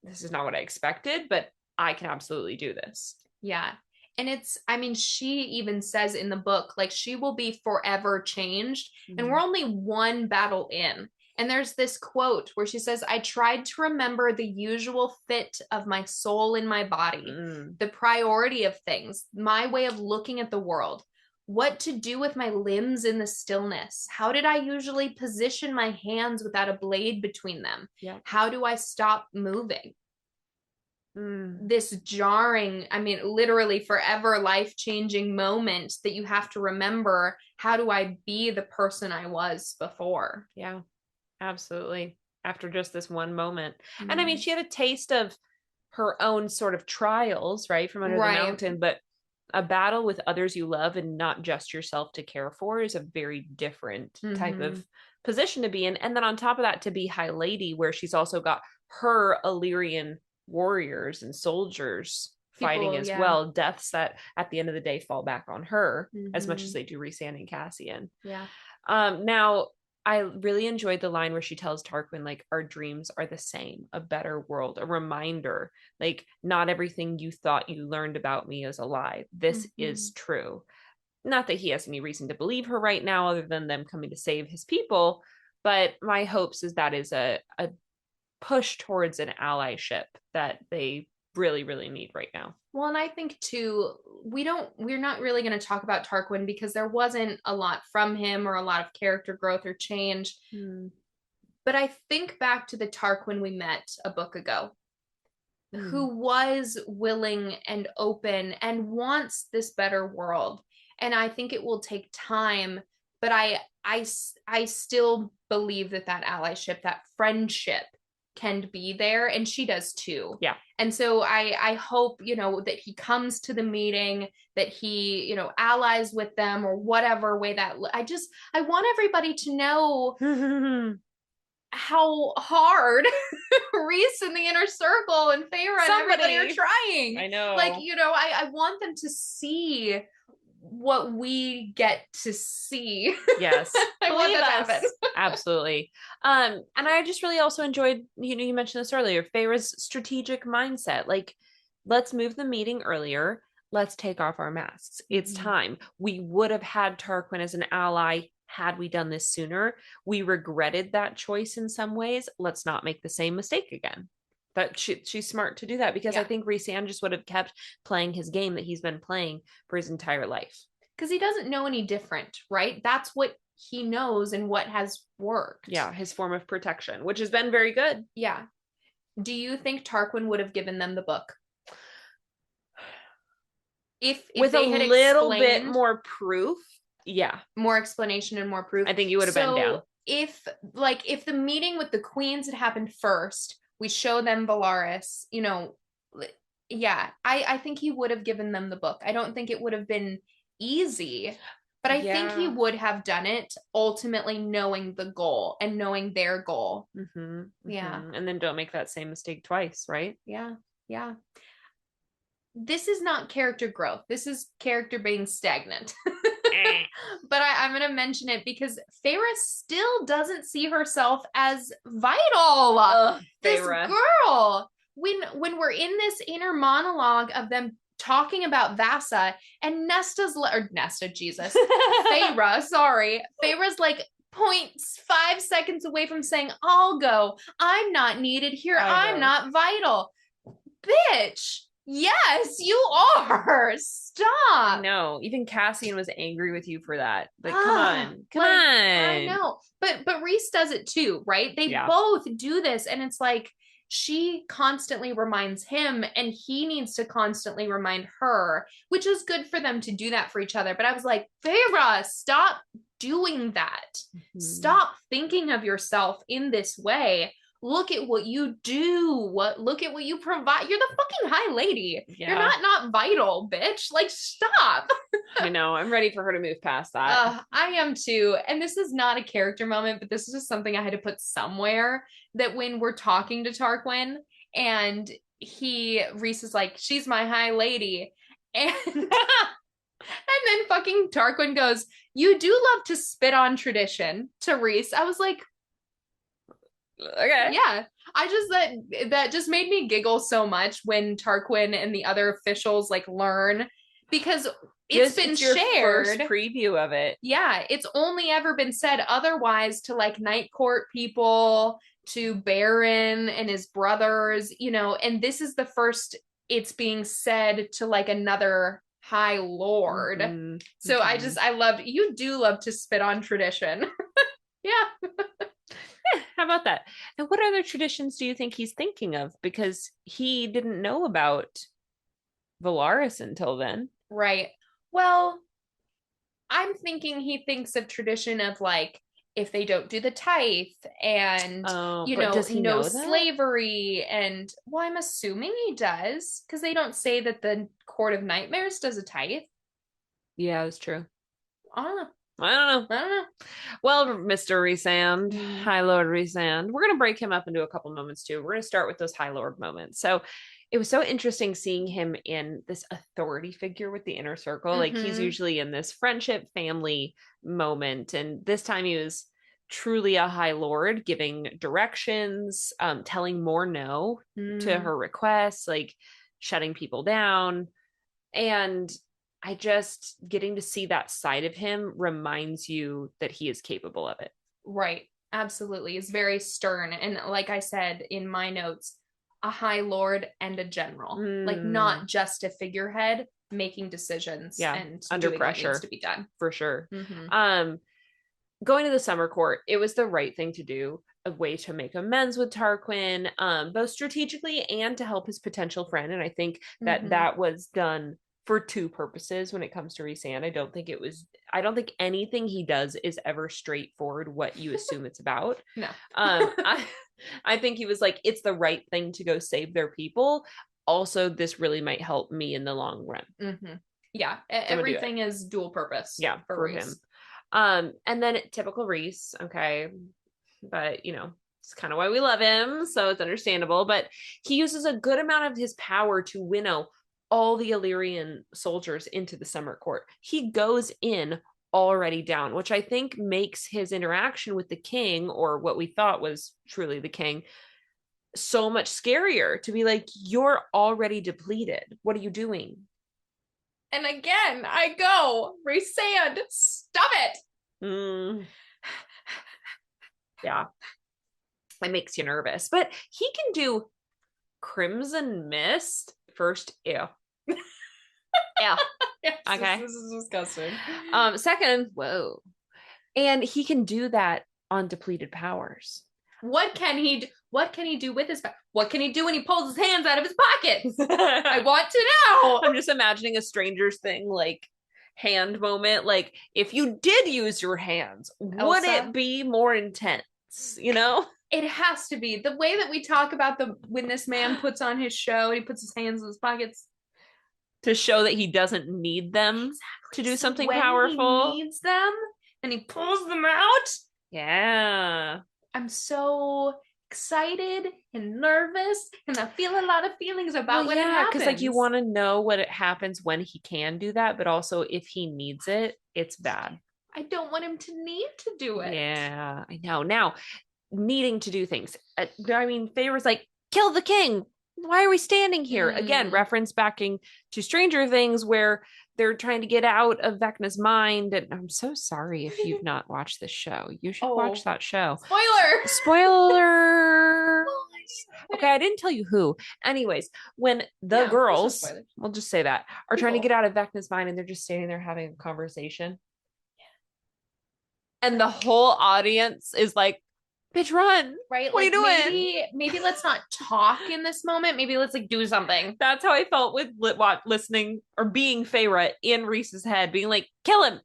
this is not what I expected, but I can absolutely do this. Yeah. And she even says in the book, she will be forever changed. And we're only one battle in. And there's this quote where she says, I tried to remember the usual fit of my soul in my body, the priority of things, my way of looking at the world, what to do with my limbs in the stillness. How did I usually position my hands without a blade between them? Yeah. How do I stop moving? This jarring, literally forever life-changing moment that you have to remember, how do I be the person I was before? Yeah. Absolutely. After just this one moment. And she had a taste of her own sort of trials, right? From under the mountain, but a battle with others you love and not just yourself to care for is a very different type of position to be in. And then on top of that, to be High Lady, where she's also got her Illyrian warriors and soldiers fighting as well, deaths that at the end of the day fall back on her as much as they do Rhysand and Cassian. Yeah. Now I really enjoyed the line where she tells Tarquin, our dreams are the same, a better world, a reminder, not everything you thought you learned about me is a lie. This is true. Not that he has any reason to believe her right now, other than them coming to save his people. But my hopes is that is a push towards an allyship that they really, really need right now. Well, and I think too, we're not really going to talk about Tarquin because there wasn't a lot from him or a lot of character growth or change. But I think back to the Tarquin we met a book ago, who was willing and open and wants this better world. And I think it will take time, but I still believe that allyship, that friendship can be there, and she does too. Yeah. And so I hope, that he comes to the meeting, that he, allies with them or whatever way that I want everybody to know how hard Rhys and the inner circle and Feyre and everybody are trying. I know. I want them to see what we get to see. Yes. I want that to happen. Absolutely. And I just really also enjoyed, you mentioned this earlier, Feyre's strategic mindset. Let's move the meeting earlier. Let's take off our masks. It's time. We would have had Tarquin as an ally had we done this sooner. We regretted that choice in some ways. Let's not make the same mistake again. But she's smart to do that because I think Rhysand just would have kept playing his game that he's been playing for his entire life. Because he doesn't know any different, right? That's what he knows and what has worked. Yeah, his form of protection, which has been very good. Yeah. Do you think Tarquin would have given them the book? If with they a had little bit more proof, more explanation and more proof. I think you would have been down. if the meeting with the queens had happened first, we show them Valaris, you know, yeah, I think he would have given them the book. I don't think it would have been easy, but I think he would have done it ultimately knowing the goal and knowing their goal. Yeah. And then don't make that same mistake twice, right? Yeah. This is not character growth. This is character being stagnant. But I'm going to mention it because Feyre still doesn't see herself as vital. This girl, when we're in this inner monologue of them talking about Vasa and Feyre's like 0.5 seconds away from saying, I'll go. I'm not needed here. I'm not vital. Bitch. Yes, you are. Stop. No, even Cassian was angry with you for that. Like, come on. I know. But Rhys does it too, right? They both do this, and it's like she constantly reminds him, and he needs to constantly remind her, which is good for them to do that for each other. But I was like, Feyre, stop doing that. Stop thinking of yourself in this way. Look at what you do. Look at what you provide. You're the fucking high lady. Yeah. You're not vital, bitch. Like, stop. I know. I'm ready for her to move past that. I am too. And this is not a character moment, but this is just something I had to put somewhere, that when we're talking to Tarquin and Rhys is like, she's my high lady. And and then fucking Tarquin goes, you do love to spit on tradition, to Rhys. I was like, okay. Yeah. That just made me giggle so much when Tarquin and the other officials like learn, because it's been shared. Your first preview of it. Yeah, it's only ever been said otherwise to like Night Court people, to Baron and his brothers, you know, and this is the first it's being said to like another High Lord. So I loved, you do love to spit on tradition. Yeah. How about that? And what other traditions do you think he's thinking of? Because he didn't know about Valaris until then. Right. Well, I'm thinking he thinks of tradition of like, if they don't do the tithe and, does he know slavery. And, well, I'm assuming he does, because they don't say that the Court of Nightmares does a tithe. Yeah, that's true. I don't know. I don't know. Well, Mr. Rhysand, High Lord Rhysand, we're going to break him up into a couple moments too. We're going to start with those High Lord moments. So it was so interesting seeing him in this authority figure with the inner circle. Like, he's usually in this friendship, family moment. And this time he was truly a High Lord, giving directions, telling more no to her requests, like shutting people down. And I just, getting to see that side of him reminds you that he is capable of it. Right. Absolutely. It's very stern. And like I said in my notes, a High Lord and a general, like not just a figurehead making decisions and under doing pressure what needs to be done. For sure. Going to the summer court, it was the right thing to do, a way to make amends with Tarquin, both strategically and to help his potential friend. And I think that was done for two purposes when it comes to Rhysand. I don't think anything he does is ever straightforward what you assume it's about. No. I think he was like, it's the right thing to go save their people. Also, this really might help me in the long run. Yeah. Everything is dual purpose. Yeah, for him. And then typical Rhys, okay. But it's kind of why we love him, so it's understandable. But he uses a good amount of his power to winnow all the Illyrian soldiers into the summer court. He goes in already down, which I think makes his interaction with the king, or what we thought was truly the king, so much scarier. To be like, you're already depleted. What are you doing? And again, I go, Rhysand, stop it. Yeah. It makes you nervous. But he can do Crimson Mist first. Ew. Yeah. Yes, okay. This is disgusting. Second, whoa. And he can do that on depleted powers. What can he do? What can he do with his? What can he do when he pulls his hands out of his pockets? I want to know. I'm just imagining a Stranger's Thing, like hand moment. Like, if you did use your hands, would Elsa? it be more intense? You know? It has to be. The way that we talk about when this man puts on his show, he puts his hands in his pockets. To show that he doesn't need them to do something powerful. He needs them and he pulls them out. Yeah. I'm so excited and nervous, and I feel a lot of feelings about when it happens. Because like you want to know what it happens when he can do that, but also if he needs it, it's bad. I don't want him to need to do it. Yeah, I know. Now, needing to do things. I mean, Feyre's like, kill the king. Why are we standing here? Again, reference backing to Stranger Things where they're trying to get out of Vecna's mind. And I'm so sorry if you've not watched this show. You should watch that show. Spoiler! Okay, I didn't tell you who. Anyways, when the girls, we'll just say that, are trying to get out of Vecna's mind and they're just standing there having a conversation. And the whole audience is like, bitch, run. Right? What are you doing? Maybe let's not talk in this moment. Maybe let's like do something. That's how I felt with listening or being Feyre in Rhys's head, being like, kill him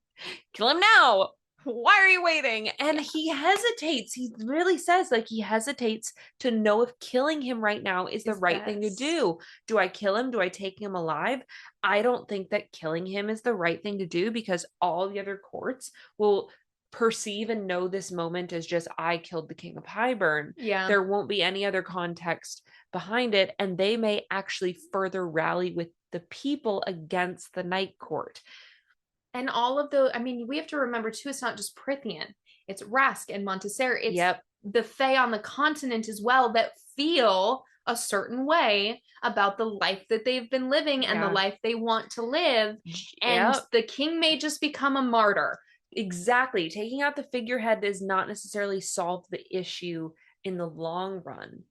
now. Why are you waiting? And he hesitates. He really says, like, he hesitates to know if killing him right now is the right thing to do. Do I kill him? Do I take him alive? I don't think that killing him is the right thing to do because all the other courts will perceive and know this moment as just I killed the king of Hybern. Yeah. There won't be any other context behind it, and they may actually further rally with the people against the Night Court. And all of those, I mean, we have to remember too, it's not just Prythian. It's Rask and Montessori. It's the Fae on the continent as well that feel a certain way about the life that they've been living and the life they want to live. And the king may just become a martyr. Exactly. Taking out the figurehead does not necessarily solve the issue in the long run,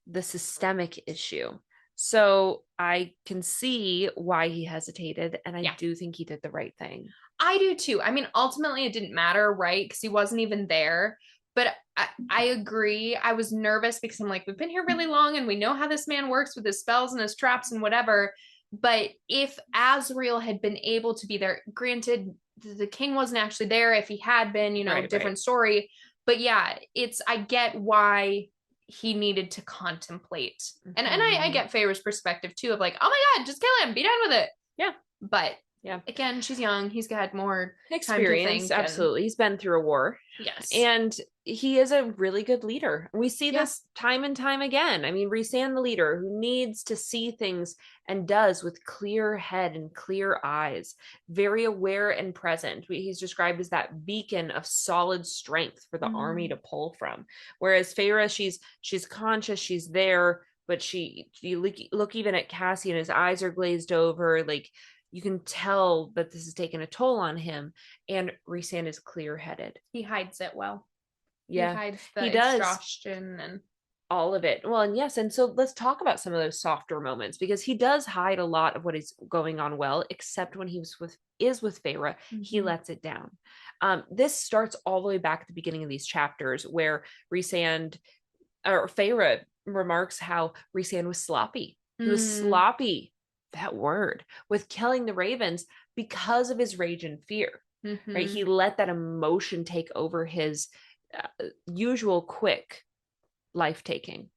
the systemic issue. So I can see why he hesitated, and I do think he did the right thing. I do too. I mean, ultimately it didn't matter, right? Because he wasn't even there. But I agree. I was nervous because I'm like, we've been here really long and we know how this man works with his spells and his traps and whatever. But if Azriel had been able to be there, granted, the king wasn't actually there. If he had been, you know, different story. But yeah, I get why he needed to contemplate. And I get Feyre's perspective too of like, oh my God, just kill him, be done with it. Yeah. But again, she's young. He's got more experience. Absolutely. He's been through a war. Yes. And he is a really good leader. We see this time and time again. I mean, Rhysand, the leader who needs to see things and does with clear head and clear eyes, very aware and present. He's described as that beacon of solid strength for the army to pull from. Whereas Feyre, she's conscious, she's there, but you look even at Cassian, his eyes are glazed over, like you can tell that this has taken a toll on him, and Rhysand is clear-headed. He hides it well. Yeah, he hides the exhaustion and all of it. Well, and yes, and so let's talk about some of those softer moments because he does hide a lot of what is going on well, except when he is with Feyre, he lets it down. This starts all the way back at the beginning of these chapters where Rhysand or Feyre remarks how Rhysand was sloppy. He was sloppy. That word with killing the ravens because of his rage and fear, right? He let that emotion take over his usual quick life taking.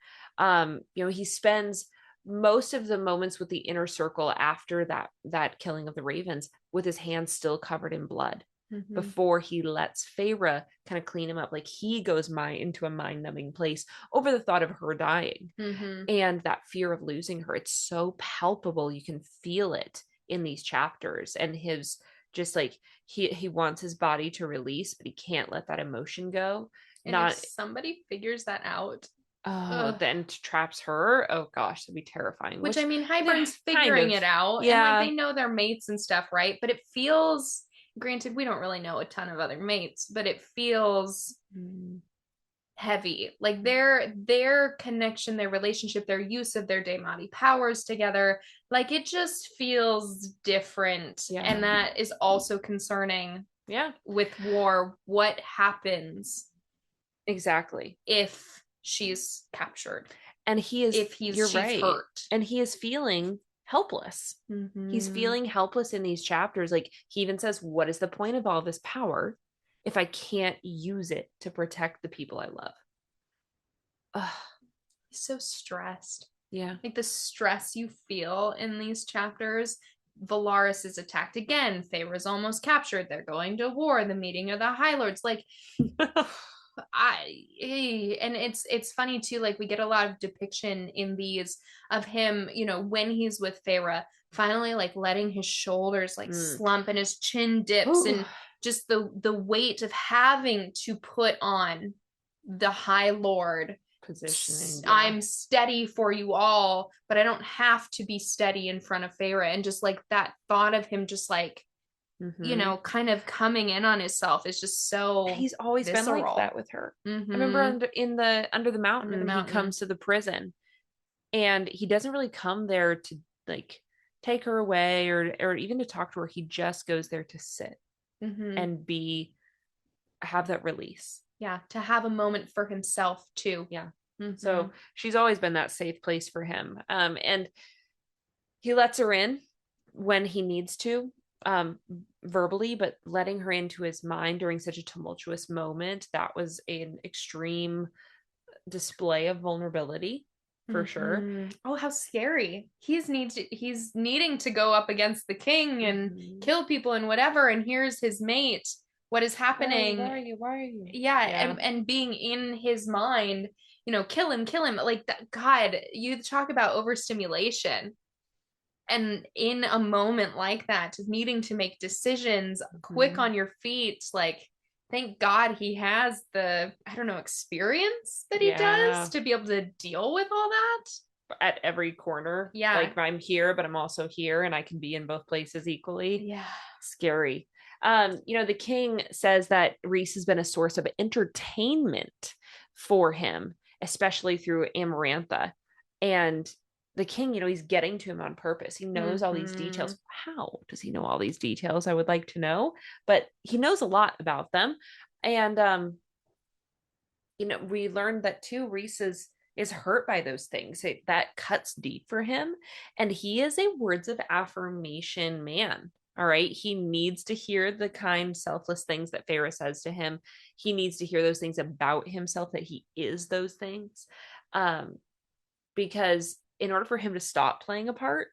He spends most of the moments with the inner circle after that killing of the ravens with his hands still covered in blood before he lets Feyre kind of clean him up. Like he goes into a mind-numbing place over the thought of her dying and that fear of losing her. It's so palpable. You can feel it in these chapters, and his just like he wants his body to release, but he can't let that emotion go. And if somebody figures that out, then traps her. Oh gosh, that'd be terrifying. Which I mean, Hybern's figuring it out. Yeah. And like they know their mates and stuff, right? But it feels, granted, we don't really know a ton of other mates, but it feels heavy. Like their connection, their relationship, their use of their Daemati powers together, like it just feels different. Yeah. And that is also concerning. Yeah. With war, what happens exactly if she's captured? And he is, if she's hurt. And he is feeling helpless. He's feeling helpless in these chapters. Like, he even says, what is the point of all this power if I can't use it to protect the people I love? Ugh, he's so stressed. Yeah. Like the stress you feel in these chapters. Valaris is attacked again. Feyre's almost captured. They're going to war. The meeting of the High Lords. Like, and it's funny too. Like, we get a lot of depiction in these of him, you know, when he's with Feyre, finally like letting his shoulders like slump and his chin dips, and just the weight of having to put on the High Lord positioning. I'm steady for you all, but I don't have to be steady in front of Feyre. And just like that thought of him just like, you know, kind of coming in on himself is just so. And he's always visceral. Been like that with her. I remember under the mountain, he comes to the prison, and he doesn't really come there to like take her away or even to talk to her. He just goes there to sit and have that release. Yeah, to have a moment for himself too. Yeah. So she's always been that safe place for him. And he lets her in when he needs to, verbally, but letting her into his mind during such a tumultuous moment, that was an extreme display of vulnerability for sure. Oh, how scary. He's needing to go up against the king and kill people and whatever, and here's his mate. What is happening? Why are you? Yeah. And being in his mind, you know, kill him. Like that. God, you talk about overstimulation. And in a moment like that, just needing to make decisions quick on your feet, like, thank God he has the, I don't know, experience that he does to be able to deal with all that. At every corner. Yeah. Like, I'm here, but I'm also here, and I can be in both places equally. Yeah. Scary. You know, the king says that Rhys has been a source of entertainment for him, especially through Amarantha. And the king, you know, he's getting to him on purpose. He knows all these details. How does he know all these details? I would like to know, but he knows a lot about them. And, you know, we learned that too, Rhys is hurt by those things. That cuts deep for him. And he is a words of affirmation man. All right. He needs to hear the kind, selfless things that Feyre says to him. He needs to hear those things about himself, that he is those things. Because in order for him to stop playing a part,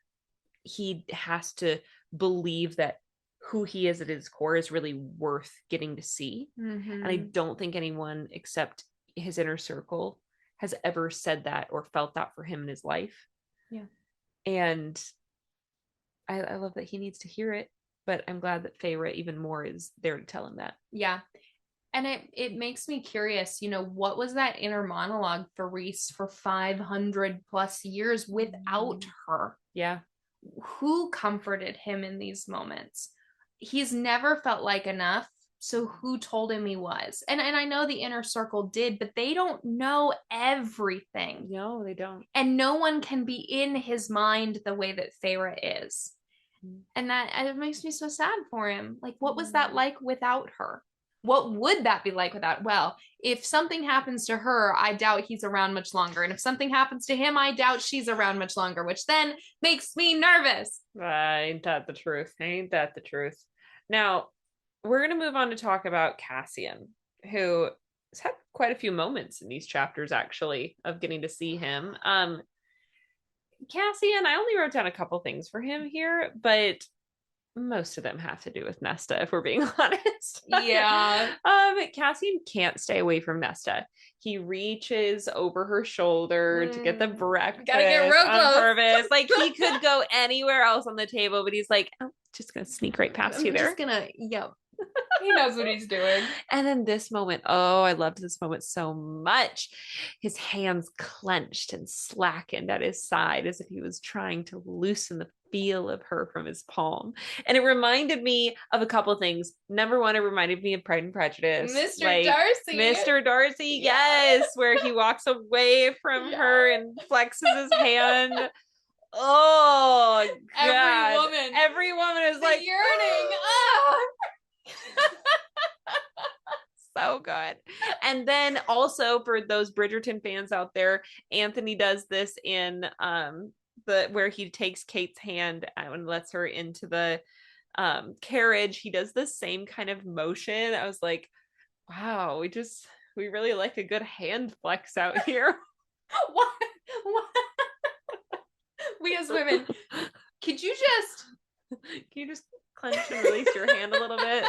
he has to believe that who he is at his core is really worth getting to see. And I don't think anyone except his inner circle has ever said that or felt that for him in his life. Yeah. And I love that he needs to hear it, but I'm glad that Feyre even more is there to tell him that. Yeah. And it makes me curious, you know, what was that inner monologue for Rhys for 500 plus years without her? Yeah. Who comforted him in these moments? He's never felt like enough. So who told him he was? And I know the inner circle did, but they don't know everything. No, they don't. And no one can be in his mind the way that Feyre is. And that it makes me so sad for him. Like, what was that like without her? What would that be like without? Well, if something happens to her, I doubt he's around much longer. And if something happens to him, I doubt she's around much longer, which then makes me nervous. Ain't that the truth? Ain't that the truth? Now, we're going to move on to talk about Cassian, who has had quite a few moments in these chapters, actually, of getting to see him. Cassian, I only wrote down a couple things for him here, but most of them have to do with Nesta, if we're being honest. Yeah. Cassian can't stay away from Nesta. He reaches over her shoulder to get the breakfast. Gotta get real close. Purpose. Like, he could go anywhere else on the table, but he's like, I'm just gonna sneak right past you there. Just gonna, yep. He knows what he's doing. And then this moment, oh, I loved this moment so much. His hands clenched and slackened at his side as if he was trying to loosen the feel of her from his palm. And it reminded me of a couple of things. Number one, it reminded me of Pride and Prejudice. Mr. Darcy. Mr. Darcy, yes, where he walks away from her and flexes his hand. Oh, God. Every woman is like yearning. So good. And then also, for those Bridgerton fans out there, Anthony does this in where he takes Kate's hand and lets her into the carriage, he does the same kind of motion. I was like, wow, we really like a good hand flex out here. what? We as women, can you just clench and release your hand a little bit?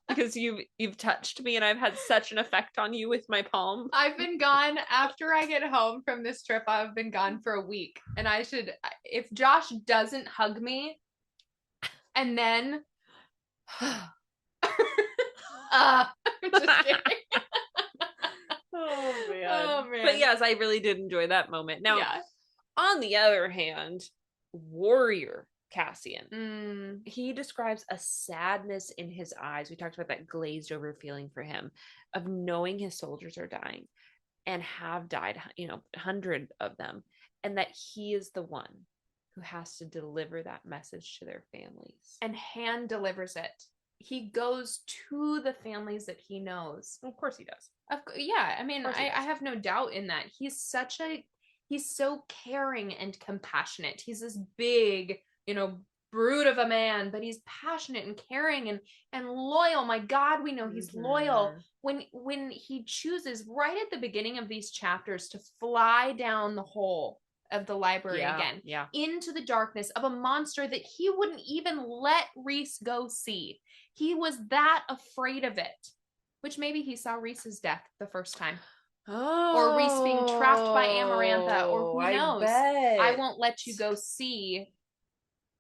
Because you've touched me and I've had such an effect on you with my palm. I've been gone after I get home from this trip. I've been gone for a week, and if Josh doesn't hug me and then just kidding. Oh man. But yes, I really did enjoy that moment. Now, on the other hand, warrior Cassian, he describes a sadness in his eyes. We talked about that glazed over feeling for him of knowing his soldiers are dying and have died, 100 of them, and that he is the one who has to deliver that message to their families. And hand delivers it. He goes to the families that he knows. Of course he does. Yeah, I mean, I have no doubt in that. He's so caring and compassionate. He's this big, brute of a man, but he's passionate and caring and loyal. My God, we know he's loyal. When he chooses right at the beginning of these chapters to fly down the hole of the library again, into the darkness of a monster that he wouldn't even let Rhys go see. He was that afraid of it, which maybe he saw Rhys's death the first time. Or Rhys being trapped by Amarantha, or who knows? I won't let you go see.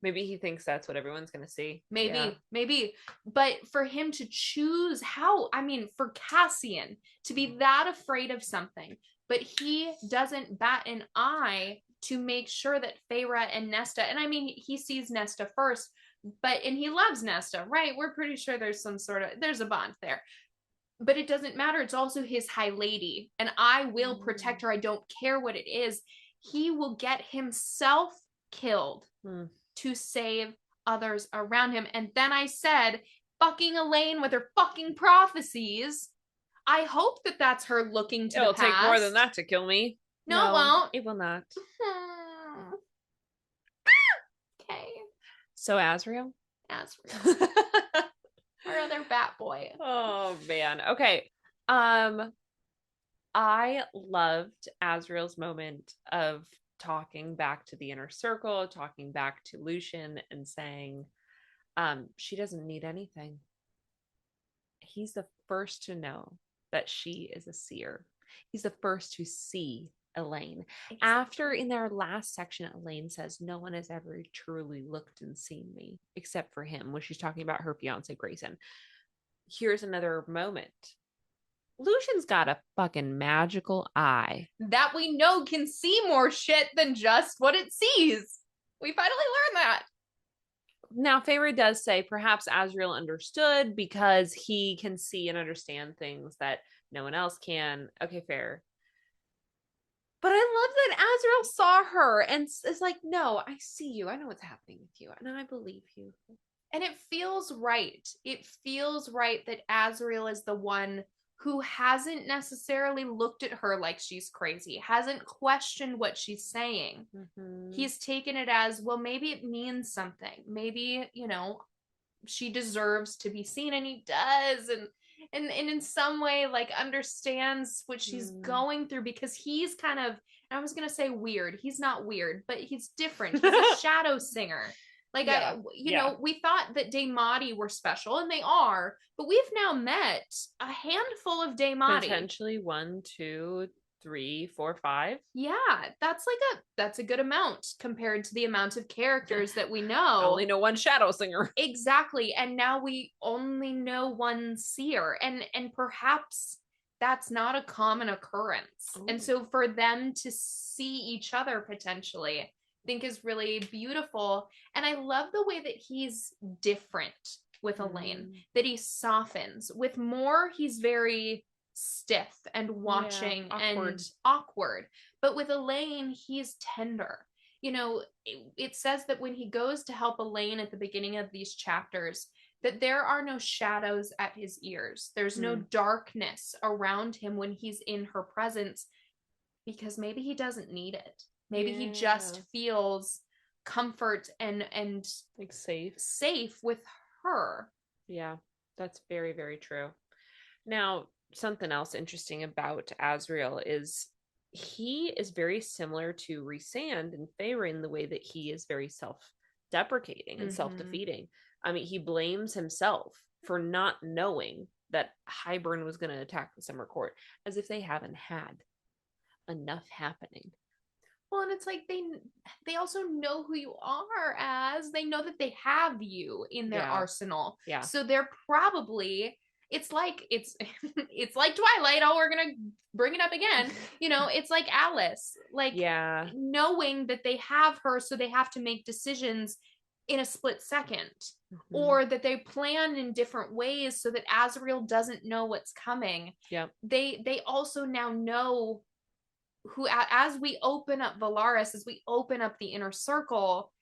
Maybe he thinks that's what everyone's going to see. Maybe. But for him to choose for Cassian to be that afraid of something, but he doesn't bat an eye to make sure that Feyre and Nesta, and I mean, he sees Nesta first, and he loves Nesta, right? We're pretty sure there's a bond there. But it doesn't matter. It's also his high lady, and I will protect her. I don't care what it is. He will get himself killed to save others around him. And then I said, fucking Elain with her fucking prophecies. I hope that that's her looking to the past. It'll take more than that to kill me. No, it won't. It will not. Okay. So Azriel? Azriel. Our other bat boy. Oh man. Okay. I loved Azriel's moment of talking back to the inner circle, talking back to Lucien and saying, she doesn't need anything. He's the first to know that she is a seer. He's the first to see Elain. Exactly. After in their last section, Elain says, no one has ever truly looked and seen me except for him, when she's talking about her fiance Grayson. Here's another moment. Lucian's got a fucking magical eye that we know can see more shit than just what it sees. We finally learned that. Now, Feyre does say perhaps Azriel understood because he can see and understand things that no one else can. Okay, fair. But I love that Azriel saw her and is like, no, I see you. I know what's happening with you. And I believe you. And it feels right. It feels right that Azriel is the one who hasn't necessarily looked at her like she's crazy, hasn't questioned what she's saying. He's taken it as, well, maybe it means something. Maybe, she deserves to be seen, and he does. And in some way, like, understands what she's going through, because he's kind of, I was going to say weird. He's not weird, but he's different. He's a shadow singer. Like, we thought that Daemati were special, and they are, but we've now met a handful of Daemati. Potentially 1, 2, 3, 4, 5. Yeah, that's a good amount compared to the amount of characters that we know. I only know one shadow singer. Exactly, and now we only know one seer, and perhaps that's not a common occurrence. Ooh. And so for them to see each other potentially, I think is really beautiful. And I love the way that he's different with Elain, that he softens. With Moore, he's very stiff and watching and awkward. But with Elain, he's tender. It says that when he goes to help Elain at the beginning of these chapters, that there are no shadows at his ears. There's no darkness around him when he's in her presence, because maybe he doesn't need it. Maybe he just feels comfort and like safe with her. Yeah, that's very, very true. Now, something else interesting about Azriel is he is very similar to Rhysand and Feyre in the way that he is very self-deprecating and self-defeating. I mean, he blames himself for not knowing that Hybern was going to attack the Summer Court, as if they haven't had enough happening. Well, and it's like they also know who you are, as they know that they have you in their arsenal. Yeah. So they're probably it's like Twilight. Oh, we're gonna bring it up again. It's like Alice. Like knowing that they have her, so they have to make decisions in a split second. Or that they plan in different ways so that Azriel doesn't know what's coming. Yeah. They also now know who, as we open up Valaris, as we open up the inner circle,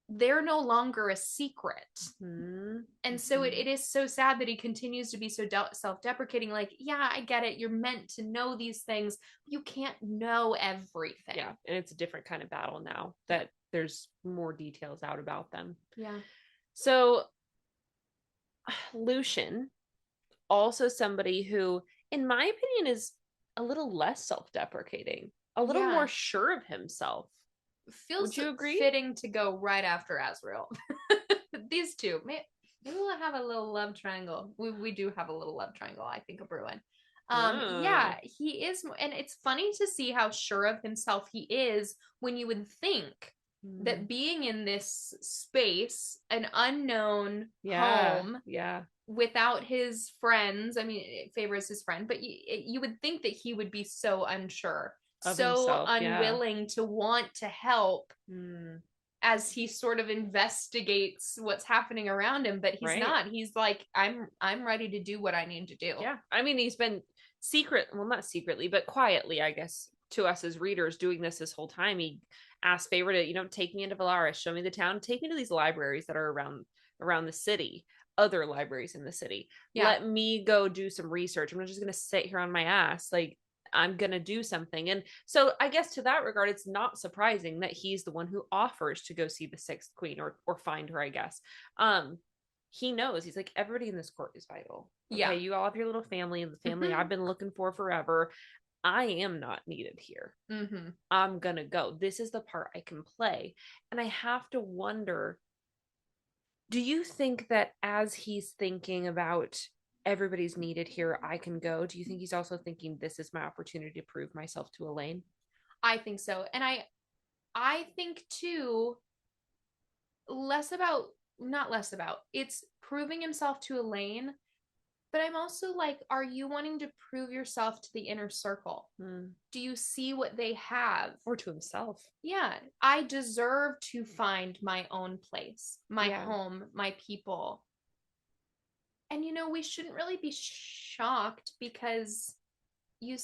they're no longer a secret. And so it is so sad that he continues to be so self-deprecating. Like, yeah, I get it. You're meant to know these things. But you can't know everything. Yeah. And it's a different kind of battle now that there's more details out about them. Yeah. So Lucien, also somebody who, in my opinion, is a little less self-deprecating, a little more sure of himself. Would you agree? Fitting to go right after Azriel. These two, maybe we'll have a little love triangle. We do have a little love triangle, I think, of Bruin. Yeah, he is, and it's funny to see how sure of himself he is when you would think that being in this space, an unknown home, without his friends, I mean, Feyre is his friend, but you would think that he would be so unsure, so himself, unwilling to want to help as he sort of investigates what's happening around him, but he's not. He's like, I'm ready to do what I need to do. Yeah. I mean, he's been not secretly, but quietly, I guess, to us as readers doing this whole time. He asked Feyre to, take me into Valaris, show me the town, take me to these libraries that are around the city, other libraries in the city. Let me go do some research. I'm not just going to sit here on my ass. Like, I'm going to do something. And so I guess to that regard, it's not surprising that he's the one who offers to go see the sixth queen or find her, I guess. He knows, he's like, everybody in this court is vital. Okay, you all have your little family, and the family I've been looking for forever. I am not needed here. I'm gonna go. This is the part I can play. And I have to wonder, do you think that as he's thinking about everybody's needed here, I can go, do you think he's also thinking this is my opportunity to prove myself to Elain? I think so. And I think too, it's proving himself to Elain. But I'm also like, are you wanting to prove yourself to the inner circle? Do you see what they have? Or to himself? Yeah. I deserve to find my own place, my home, my people. And, we shouldn't really be shocked because you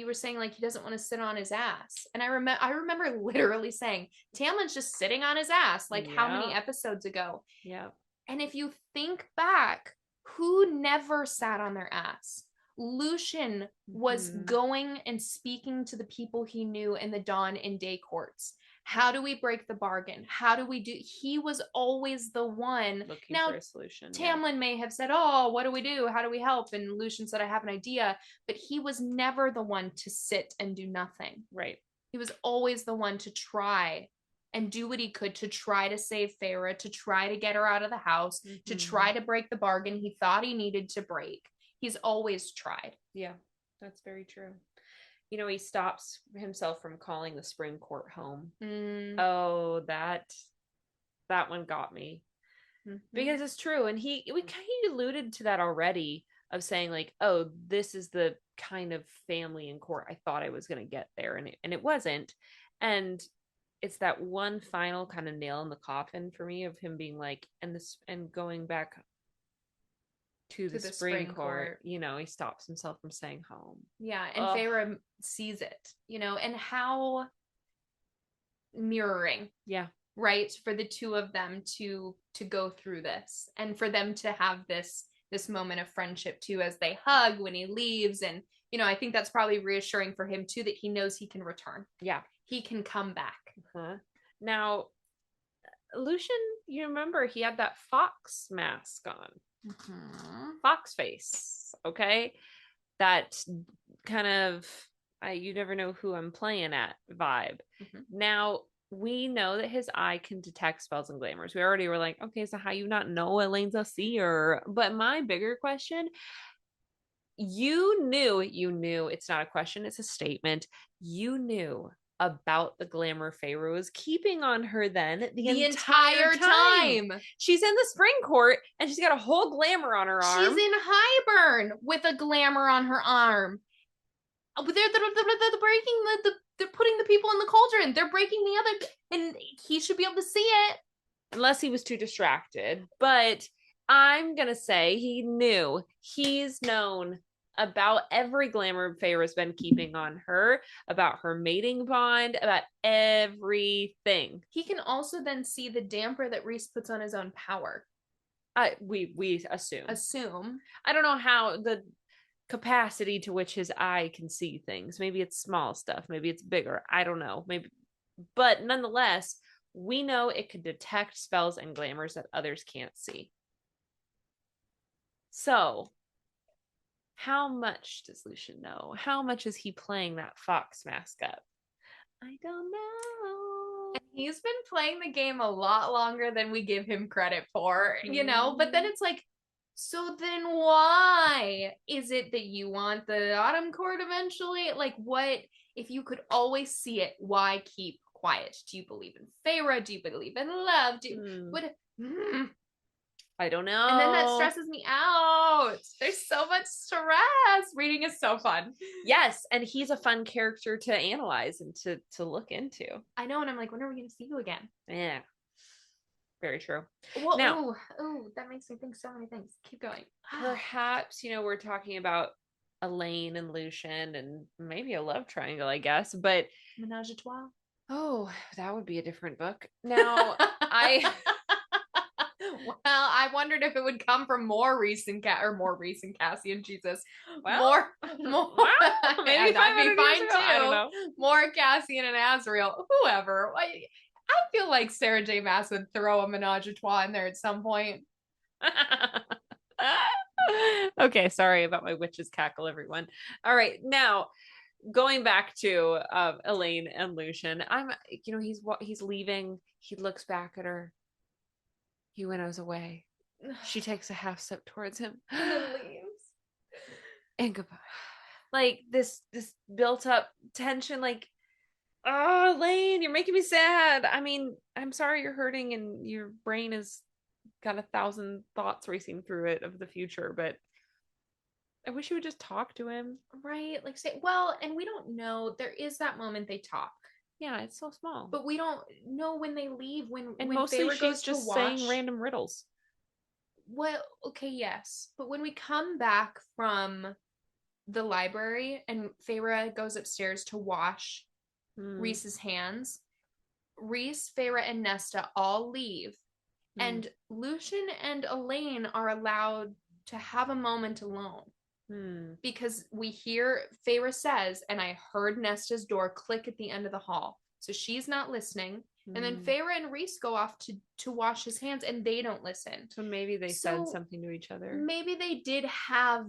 were saying like he doesn't want to sit on his ass. And I remember literally saying, Tamlin's just sitting on his ass like how many episodes ago? Yeah. And if you think back, who never sat on their ass? Lucien was going and speaking to the people he knew in the Dawn and Day courts. How do we break the bargain? How do we do? He was always the one looking for a solution. Tamlin may have said, oh, what do we do? How do we help? And Lucien said, I have an idea. But he was never the one to sit and do nothing. Right. He was always the one to try and do what he could to try to save Feyre, to try to get her out of the house, to try to break the bargain he thought he needed to break. He's always tried. Yeah, that's very true. He stops himself from calling the spring court home. Oh, that one got me. Because it's true. And he alluded to that already, of saying like, oh, this is the kind of family in court I thought I was going to get there. And it wasn't. And it's that one final kind of nail in the coffin for me of him being like, and going back to the spring court, he stops himself from saying home. Yeah. And Feyre sees it, and how mirroring. Yeah. Right. For the two of them to go through this, and for them to have this moment of friendship too, as they hug when he leaves, and you know, I think that's probably reassuring for him too, that he knows he can return. Yeah. He can come back. Now, Lucien, you remember he had that fox mask on. Fox face. Okay. That kind of, you never know who I'm playing at vibe. Now, we know that his eye can detect spells and glamours. We already were like, okay, so how you not know Elaine's a seer? But my bigger question, you knew, it's not a question, it's a statement. You knew about the glamour Feyre was keeping on her then the entire time. She's in the spring court and she's got a whole glamour on her arm. She's in Hybern with a glamour on her arm. They're breaking they're putting the people in the cauldron. They're breaking the other, and he should be able to see it. Unless he was too distracted. But I'm going to say he knew. He's known about every glamour Feyre's been keeping on her, about her mating bond, about everything. He can also then see the damper that Rhys puts on his own power. We assume. I don't know how the capacity to which his eye can see things. Maybe it's small stuff. Maybe it's bigger. I don't know. Maybe, but nonetheless, we know it can detect spells and glamours that others can't see. So, how much does Lucien know? How much is he playing that fox mask up? I don't know. And he's been playing the game a lot longer than we give him credit for, you know? But then it's like, so then why is it that you want the Autumn Court eventually? Like, what, if you could always see it, why keep quiet? Do you believe in Feyre? Do you believe in love? I don't know. And then that stresses me out. There's so much stress. Reading is so fun. Yes, and he's a fun character to analyze and to look into. I know, and I'm like, when are we going to see you again? Yeah. Very true. Well, now, that makes me think so many things. Keep going. Perhaps, we're talking about Elain and Lucien and maybe a love triangle, I guess, but Menage a Trois. Oh, that would be a different book. Now, well, I wondered if it would come from more recent Cassian, Jesus. Well, more. Maybe that'd be fine too. I don't know. More Cassian and Azriel. Whoever. I feel like Sarah J. Maas would throw a menage a trois in there at some point. Okay, sorry about my witch's cackle, everyone. All right, now going back to Elain and Lucien, he's leaving. He looks back at her. He winnows away. She takes a half step towards him and then leaves. And goodbye. Like this built up tension, like, oh, Elain, you're making me sad. I mean, I'm sorry you're hurting and your brain has got 1,000 thoughts racing through it of the future, but I wish you would just talk to him. Right? Like and we don't know. There is that moment they talk. Yeah, it's so small. But we don't know when they leave, when mostly Feyre she's goes just to saying wash. random riddles. Well, okay, yes. But when we come back from the library and Feyre goes upstairs to wash Rhys's hands, Rhys, Feyre, and Nesta all leave. And Lucien and Elain are allowed to have a moment alone. Because we hear Feyre says, and I heard Nesta's door click at the end of the hall. So she's not listening. And then Feyre and Rhys go off to wash his hands and they don't listen. So maybe they said something to each other. Maybe they did have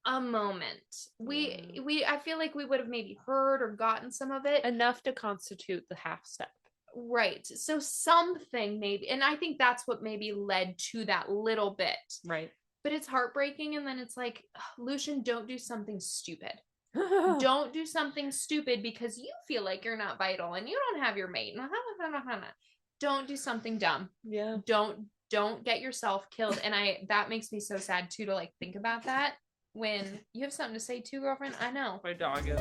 a moment. I feel like we would have maybe heard or gotten some of it. Enough to constitute the half step. Right. So something maybe. And I think that's what maybe led to that little bit. Right. But it's heartbreaking. And then it's like, Lucien, don't do something stupid. Don't do something stupid because you feel like you're not vital and you don't have your mate. Don't do something dumb. Yeah. Don't get yourself killed. And that makes me so sad too, to think about that when you have something to say too, girlfriend. I know. My dog is.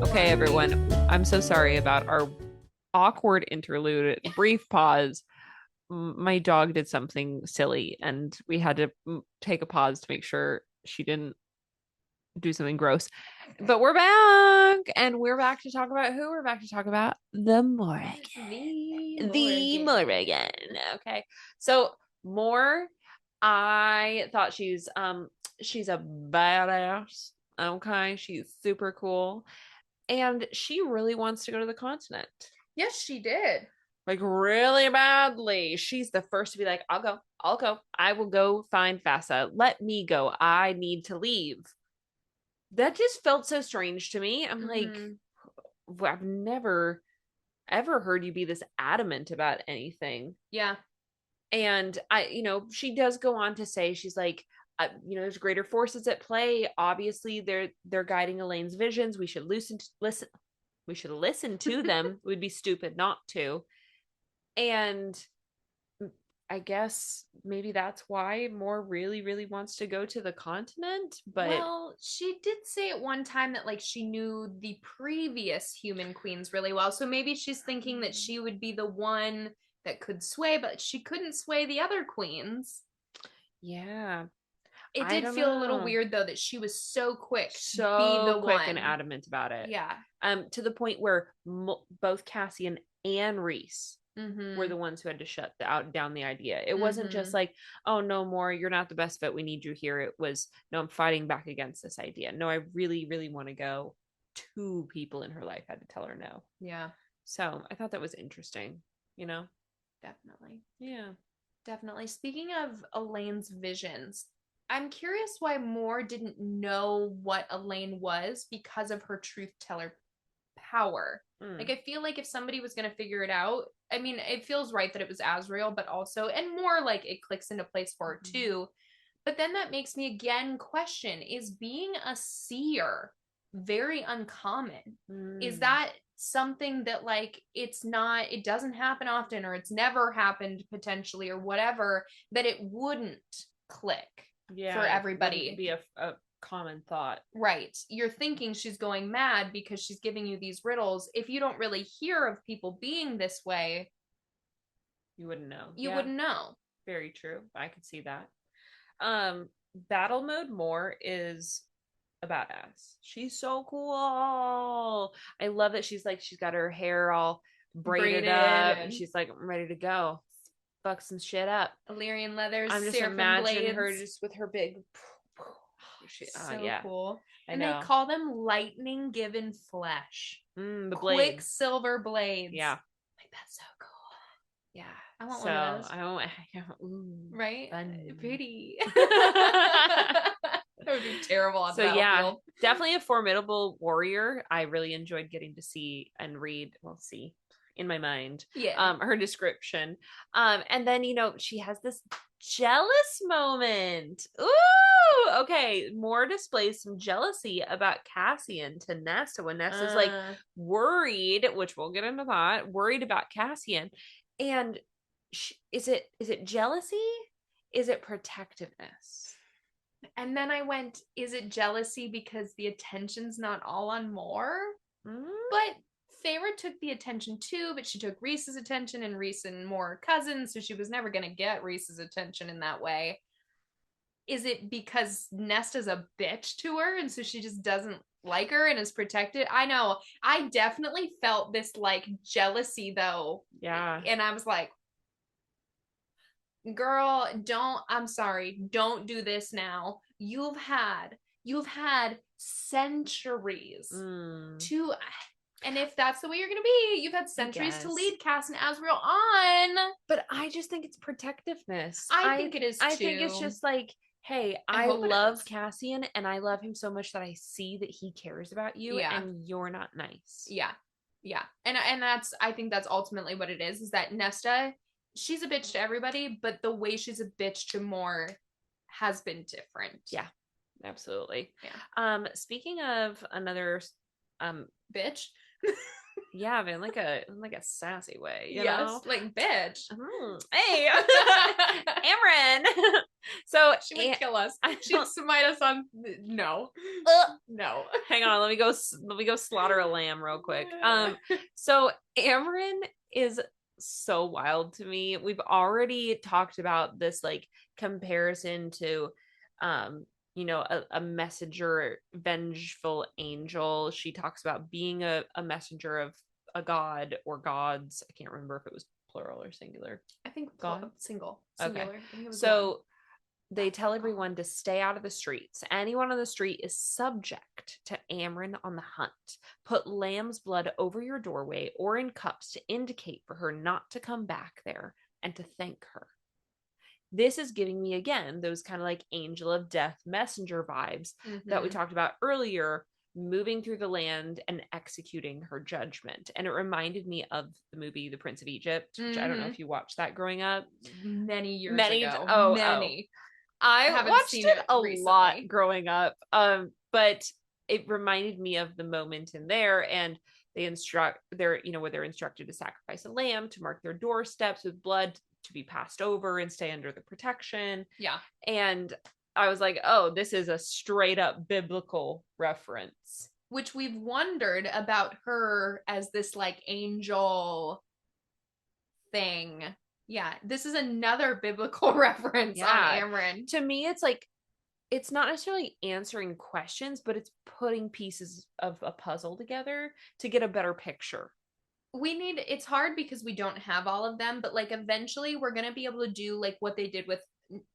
Okay, everyone. I'm so sorry about our awkward interlude, brief pause. My dog did something silly and we had to take a pause to make sure she didn't do something gross. But we're back and we're back to talk about who? We're back to talk about the Morrigan. The Morrigan. Okay. So Mor I thought she's a badass. Okay, she's super cool. And she really wants to go to the continent. Yes, she did. Like really badly. She's the first to be like, I'll go. I'll go. I will go find Fassa. Let me go. I need to leave. That just felt so strange to me. I'm like, I've never ever heard you be this adamant about anything. Yeah. And she does go on to say, she's like, there's greater forces at play. Obviously, they're guiding Elain's visions. We should listen. We should listen to them. It would be stupid not to. And I guess maybe that's why Moore really, really wants to go to the continent. But well, she did say at one time that like she knew the previous human queens really well. So maybe she's thinking that she would be the one that could sway, but she couldn't sway the other queens. Yeah. It did feel a little weird though that she was so quick to be the quick one. And adamant about it. Yeah. To the point where both Cassian and Rhys were the ones who had to shut down the idea. It wasn't just like, oh no, Moore, you're not the best fit, we need you here. It was, no, I'm fighting back against this idea. No, I really, really want to go. Two people in her life had to tell her no. Yeah. So I thought that was interesting, Definitely. Yeah. Definitely. Speaking of Elain's visions, I'm curious why Moore didn't know what Elain was because of her truth teller power. Like, I feel like if somebody was going to figure it out, I mean, it feels right that it was Azriel, but also, and more like it clicks into place for her too. But then that makes me again question, is being a seer very uncommon? Is that something that like it doesn't happen often, or it's never happened potentially, or whatever, that it wouldn't click for everybody? Be a common thought, right? You're thinking she's going mad because she's giving you these riddles. If you don't really hear of people being this way, you wouldn't know. You wouldn't know. Very true. I could see that. Battle mode Moore is a badass. She's so cool. I love that she's got her hair all braided up and she's like, I'm ready to go. Fuck some shit up. Illyrian leathers. I'm just imagining her just with her big cool. And they call them lightning given flesh. The Quicksilver blades. Yeah. Like, that's so cool. Yeah. I want one of those. I want right? Fun. Pretty. That would be terrible on the battlefield. Definitely a formidable warrior. I really enjoyed getting to see and read, in my mind, her description. And then, she has this jealous moment. Ooh, okay. Moore displays some jealousy about Cassian to Nesta when Nesta's like worried, which we'll get into that, worried about Cassian. And is it jealousy? Is it protectiveness? And then I went, is it jealousy because the attention's not all on Moore? But Feyre took the attention too, but she took Rhys's attention, and Rhys and Moore are cousins, so she was never going to get Rhys's attention in that way. Is it because Nesta's a bitch to her, and so she just doesn't like her and is protected? I know. I definitely felt this like jealousy though. Yeah. And I was like, girl, I'm sorry, don't do this now. You've had centuries to, and if that's the way you're gonna be, you've had centuries to lead Cass and Azriel on. But I just think it's protectiveness. I think it is too. I think it's just like, hey, I love Cassian and I love him so much that I see that he cares about you and you're not nice. Yeah. And I think that's ultimately what it is that Nesta, she's a bitch to everybody, but the way she's a bitch to Moore has been different. Yeah, absolutely. Yeah. Speaking of another bitch. Yeah, but in like a sassy way, you know? Like bitch. Hey, Amren. So she would kill us. She'd smite us on. No. No. Hang on. Let me go slaughter a lamb real quick. So Amren is so wild to me. We've already talked about this like comparison to a messenger, vengeful angel. She talks about being a messenger of a god or gods. I can't remember if it was plural or singular. I think God. Singular. Okay. So they tell everyone to stay out of the streets. Anyone on the street is subject to Amren on the hunt. Put lamb's blood over your doorway or in cups to indicate for her not to come back there and to thank her. This is giving me, again, those kind of like angel of death messenger vibes that we talked about earlier, moving through the land and executing her judgment. And it reminded me of the movie The Prince of Egypt, which I don't know if you watched that growing up. Many years ago. Many. I watched it a lot growing up. But it reminded me of the moment in there, and where they're instructed to sacrifice a lamb to mark their doorsteps with blood to be passed over and stay under the protection. Yeah. And I was like, oh, this is a straight up biblical reference. Which we've wondered about her as this like angel thing. Yeah, this is another biblical reference on Amren. To me, it's like, it's not necessarily answering questions, but it's putting pieces of a puzzle together to get a better picture. It's hard because we don't have all of them, but like eventually we're going to be able to do like what they did with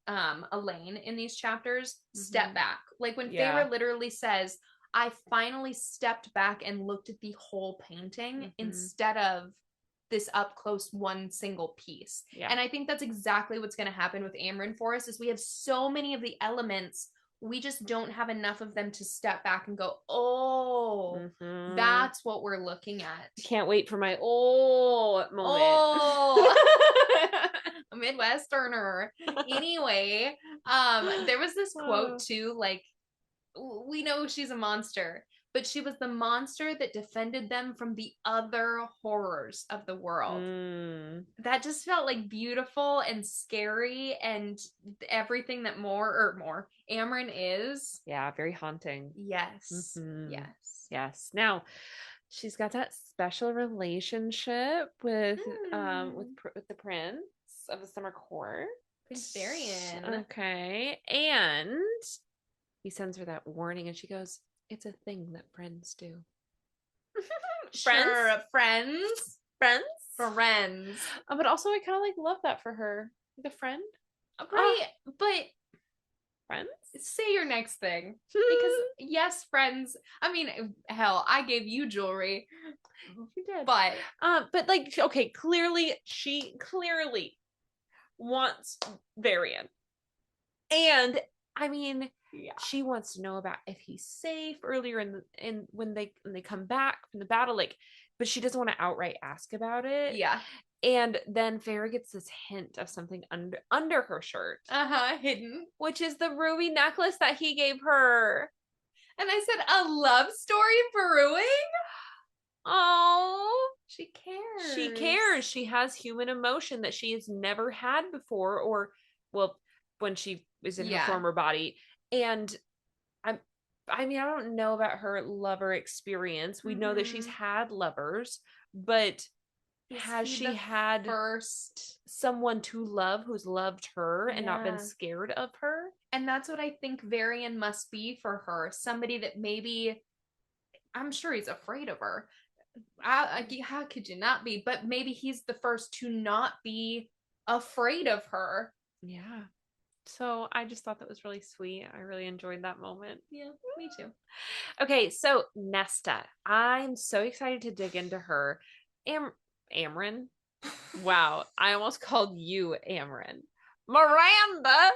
Elain in these chapters, step back. Like when Feyre literally says, I finally stepped back and looked at the whole painting instead of this up close one single piece. Yeah. And I think that's exactly what's going to happen with Amren for us, is we have so many of the elements, we just don't have enough of them to step back and go, oh, that's what we're looking at. Can't wait for my moment. A Midwesterner. Anyway, there was this quote too, like, we know she's a monster, but she was the monster that defended them from the other horrors of the world. That just felt like beautiful and scary and everything that Amren is. Yeah, very haunting. Yes. Yes. Now, she's got that special relationship with the prince of the summer court. Prince Varian. Okay. And he sends her that warning and she goes, it's a thing that friends do. Friends? Friends? But also I kind of like love that for her. The friend? Right. But friends? Say your next thing. Because yes, friends. I mean, hell, I gave you jewelry. You did. But like, okay, clearly she wants Varian. And I mean, she wants to know about if he's safe earlier in when they come back from the battle, like, but she doesn't want to outright ask about it. Yeah. And then Feyre gets this hint of something under her shirt. Hidden. Which is the ruby necklace that he gave her. And I said, a love story brewing? Oh, she cares. She cares. She has human emotion that she has never had before, or, well, when she was in her former body. And I mean, I don't know about her lover experience. We know that she's had lovers, but has she had someone to love who's loved her and not been scared of her? And that's what I think Varian must be for her. Somebody that maybe, I'm sure he's afraid of her. How could you not be? But maybe he's the first to not be afraid of her. Yeah. So I just thought that was really sweet. I really enjoyed that moment. Yeah, me too. Okay, so Nesta. I'm so excited to dig into her. Amren? Wow, I almost called you Amren. Miranda!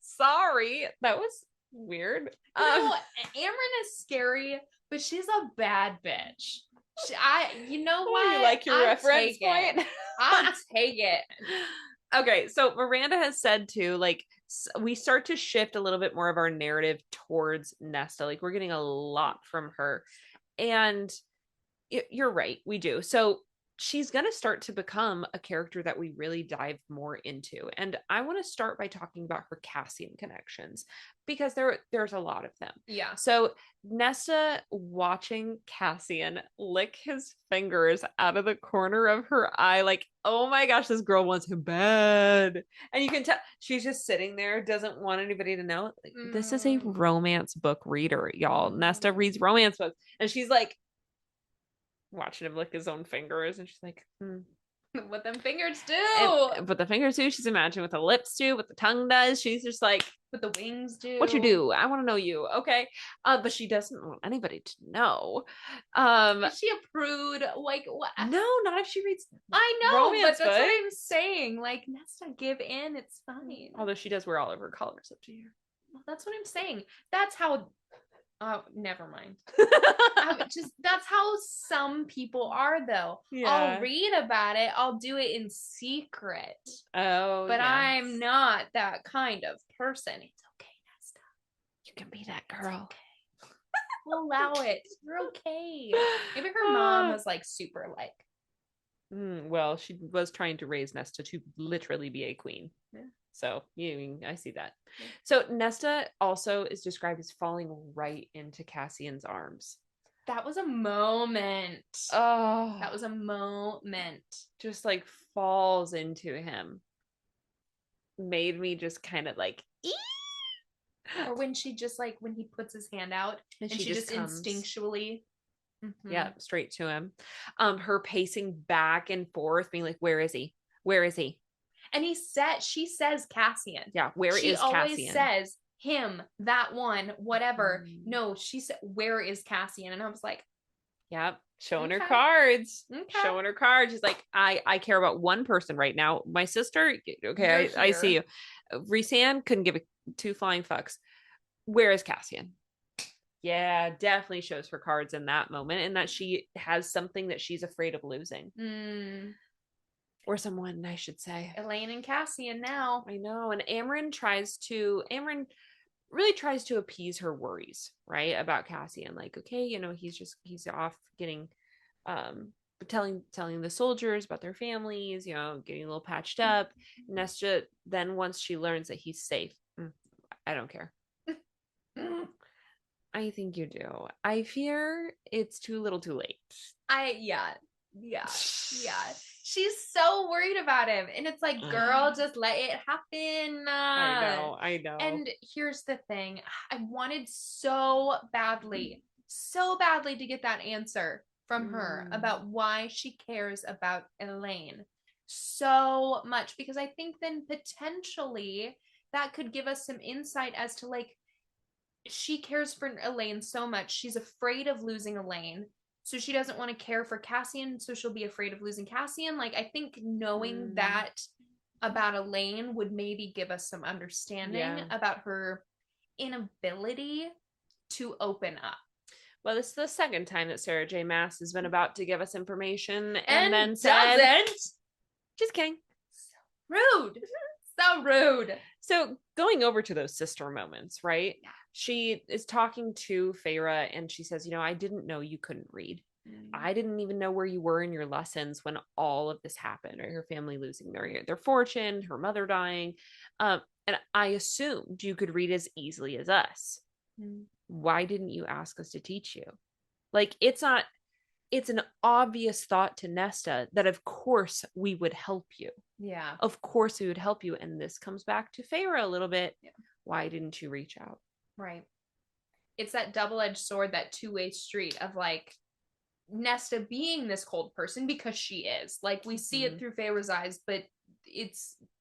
Sorry, that was weird. Amren is scary, but she's a bad bitch. You know what? You like your reference point? I'll take it. Okay, so Miranda has said too, like, we start to shift a little bit more of our narrative towards Nesta. Like, we're getting a lot from her. And you're right, we do. So she's going to start to become a character that we really dive more into. And I want to start by talking about her Cassian connections, because there's a lot of them. Yeah. So Nesta watching Cassian lick his fingers out of the corner of her eye, like, oh my gosh, this girl wants him bad. And you can tell she's just sitting there, doesn't want anybody to know. Like, this is a romance book reader, y'all. Nesta reads romance books. And she's like, watching him lick his own fingers, and she's like, What them fingers do. What the fingers do, she's imagining what the lips do, what the tongue does. She's just like, what the wings do. What you do? I want to know you. Okay. But she doesn't want anybody to know. Is she a prude? Like what? No, not if she reads I know, but that's books. what I'm saying. Like, Nesta, give in. It's fine. Although she does wear all of her colors up to here. Well, that's what I'm saying. That's how oh, never mind. That's how some people are though. Yeah. I'll read about it. I'll do it in secret. Oh, but yes. I'm not that kind of person. It's okay, Nesta. You can be that girl. Okay. We'll allow it. You're okay. Maybe her mom was like super like. Well, she was trying to raise Nesta to literally be a queen. Yeah. So I see that. Yeah. So Nesta also is described as falling right into Cassian's arms. That was a moment. Oh, that was a moment. Just like falls into him. Made me just kind of like, ee! Or when she just like, when he puts his hand out and she just instinctually. Mm-hmm. Yeah, straight to him. Her pacing back and forth, being like, where is he? Where is he? And she says Cassian. Yeah, where is Cassian? She always says him, that one, whatever. No, she said, where is Cassian? And I was like, yep, showing her cards. Okay. Showing her cards. She's like, I care about one person right now. My sister. Okay, I see you. Rhysand couldn't give two flying fucks. Where is Cassian? Yeah, definitely shows her cards in that moment, and that she has something that she's afraid of losing. Or someone, I should say. Elain and Cassian now. I know. And Amren really tries to appease her worries, right? About Cassian. Like, okay, he's off getting telling the soldiers about their families, getting a little patched up. Nesta, then once she learns that he's safe, I don't care. I think you do. I fear it's too little too late. Yeah. She's so worried about him. And it's like, girl, just let it happen. I know. And here's the thing. I wanted so badly to get that answer from her about why she cares about Elain so much. Because I think then potentially that could give us some insight as to like, she cares for Elain so much. She's afraid of losing Elain. So she doesn't want to care for Cassian, so she'll be afraid of losing Cassian. Like, I think knowing that about Elain would maybe give us some understanding about her inability to open up. Well, this is the second time that Sarah J. Maas has been about to give us information and then said, just kidding. So rude. So rude. So going over to those sister moments, right? Yeah. She is talking to Feyre and she says, I didn't know you couldn't read. I didn't even know where you were in your lessons when all of this happened, or her family losing their fortune, her mother dying. And I assumed you could read as easily as us. Why didn't you ask us to teach you? Like, it's an obvious thought to Nesta that of course we would help you. Yeah. Of course we would help you. And this comes back to Feyre a little bit. Yeah. Why didn't you reach out? Right. It's that double-edged sword, that two-way street of like Nesta being this cold person because she is. Like, we see it through Feyre's eyes, but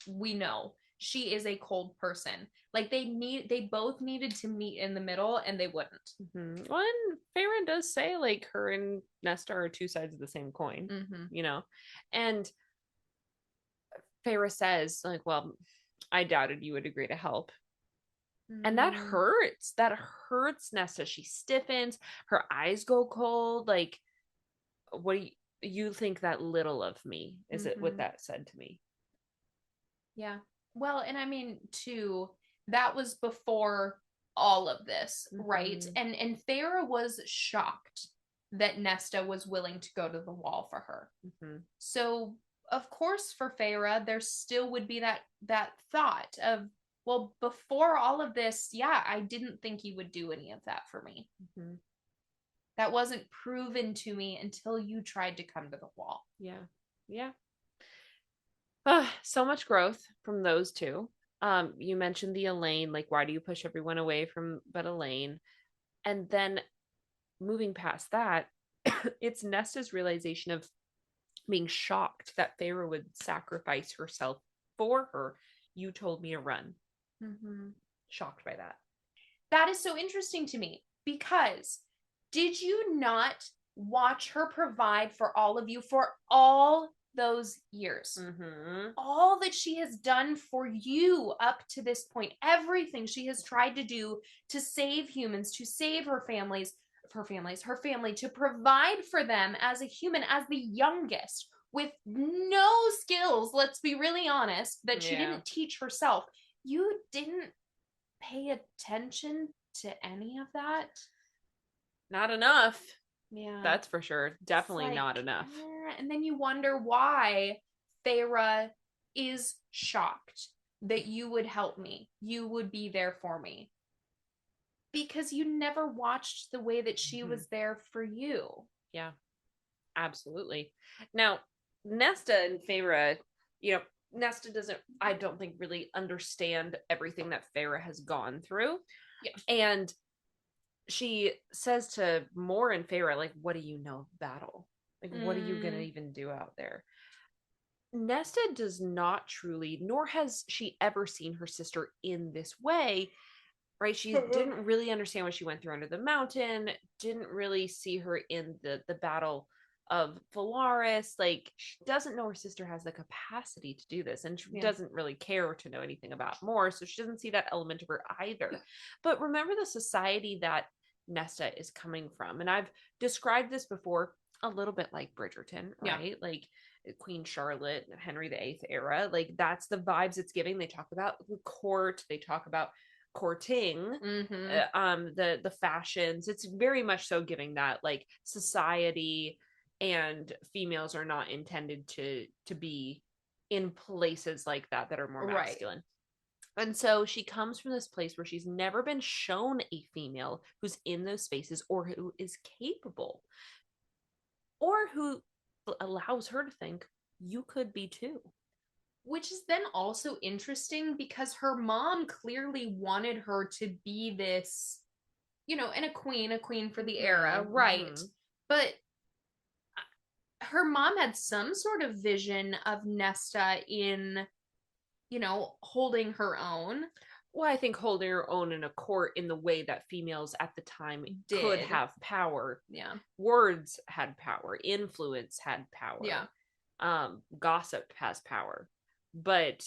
we know she is a cold person. Like, they both needed to meet in the middle and they wouldn't. Well, and Feyre does say like her and Nesta are two sides of the same coin, and Feyre says like, well, I doubted you would agree to help. And that hurts. That hurts Nesta. She stiffens. Her eyes go cold. Like, what do you think that little of me? Is it what that said to me? Yeah. Well, and I mean, too, that was before all of this, right? And Feyre was shocked that Nesta was willing to go to the wall for her. So, of course, for Feyre, there still would be that thought of, well, before all of this, I didn't think you would do any of that for me. That wasn't proven to me until you tried to come to the wall. Yeah. So much growth from those two. You mentioned the Elain, like, why do you push everyone away from but Elain? And then moving past that, it's Nesta's realization of being shocked that Feyre would sacrifice herself for her. You told me to run. Mm-hmm. Shocked by that. That is so interesting to me, because did you not watch her provide for all of you for all those years? Mm-hmm. All that she has done for you up to this point, everything she has tried to do to save humans, to save her family, to provide for them as a human, as the youngest, with no skills, let's be really honest, that she didn't teach herself. You didn't pay attention to any of that. Not enough. Yeah. That's for sure. Definitely not enough. And then you wonder why Feyre is shocked that you would help me. You would be there for me. Because you never watched the way that she was there for you. Yeah, absolutely. Now, Nesta and Feyre, Nesta doesn't, I don't think, really understand everything that Feyre has gone through. Yeah. And she says to Mor and Feyre, like, what do you know of battle? Like, what are you going to even do out there? Nesta does not truly, nor has she ever seen her sister in this way, right? She didn't really understand what she went through under the mountain, didn't really see her in the battle of Valaris. Like, she doesn't know her sister has the capacity to do this, and she doesn't really care to know anything about Mor, so she doesn't see that element of her either. But remember the society that Nesta is coming from, and I've described this before a little bit like Bridgerton, right? Like Queen Charlotte, Henry VIII era, like that's the vibes it's giving. They talk about the court, they talk about courting, the fashions. It's very much so giving that, like, society, and females are not intended to be in places like that are more masculine. And so she comes from this place where she's never been shown a female who's in those spaces, or who is capable, or who allows her to think you could be too. Which is then also interesting because her mom clearly wanted her to be this, and a queen for the era, right? But her mom had some sort of vision of Nesta in, holding her own. Well, I think holding her own in a court in the way that females at the time could have power. Yeah. Words had power. Influence had power. Yeah. Gossip has power. But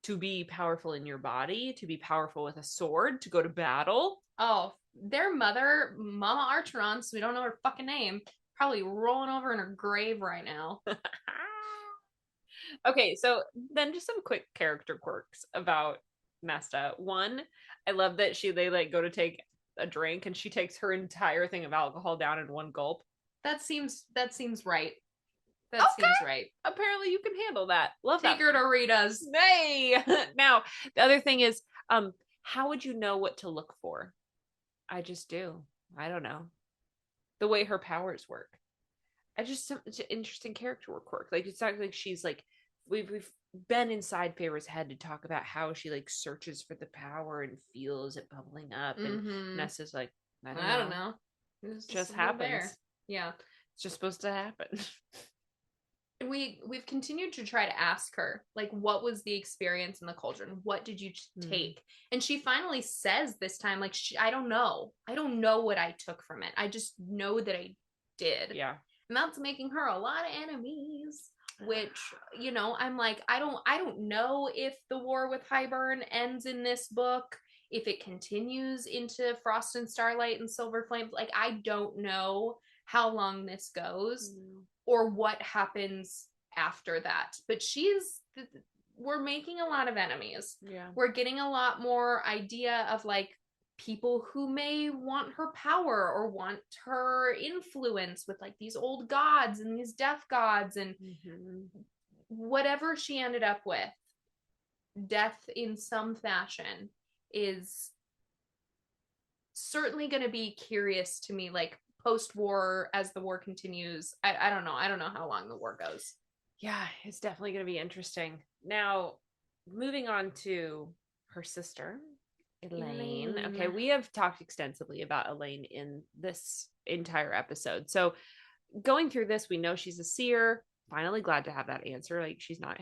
to be powerful in your body, to be powerful with a sword, to go to battle. Oh, their mother, Mama Archeron, so we don't know her fucking name, probably rolling over in her grave right now. Okay, so then just some quick character quirks about Nesta. One, I love that they like go to take a drink and she takes her entire thing of alcohol down in one gulp. That seems right. That seems right. Apparently you can handle that. Love that. Take her to Rita's. Nay. Now, the other thing is, how would you know what to look for? I just do. I don't know. The way her powers work. It's an interesting character quirk. Like, it's not like she's like, we've been inside Feyre's head to talk about how she like searches for the power and feels it bubbling up, and Nessa's like, I don't know. It just happens. There. Yeah, it's just supposed to happen. We've continued to try to ask her, like, what was the experience in the cauldron? What did you take? And she finally says this time, like, I don't know what I took from it. I just know that I did. Yeah. And that's making her a lot of enemies, which, I'm like, I don't know if the war with Hybern ends in this book, if it continues into Frost and Starlight and Silver Flames. Like, I don't know how long this goes or what happens after that. But we're making a lot of enemies. Yeah. We're getting a lot more idea of, like, people who may want her power or want her influence with, like, these old gods and these death gods and whatever she ended up with. Death in some fashion is certainly going to be curious to me, like, post-war, as the war continues. I don't know. I don't know how long the war goes. Yeah, it's definitely going to be interesting. Now, moving on to her sister, Elain. Okay, we have talked extensively about Elain in this entire episode. So going through this, we know she's a seer. finally glad to have that answer. Like she's not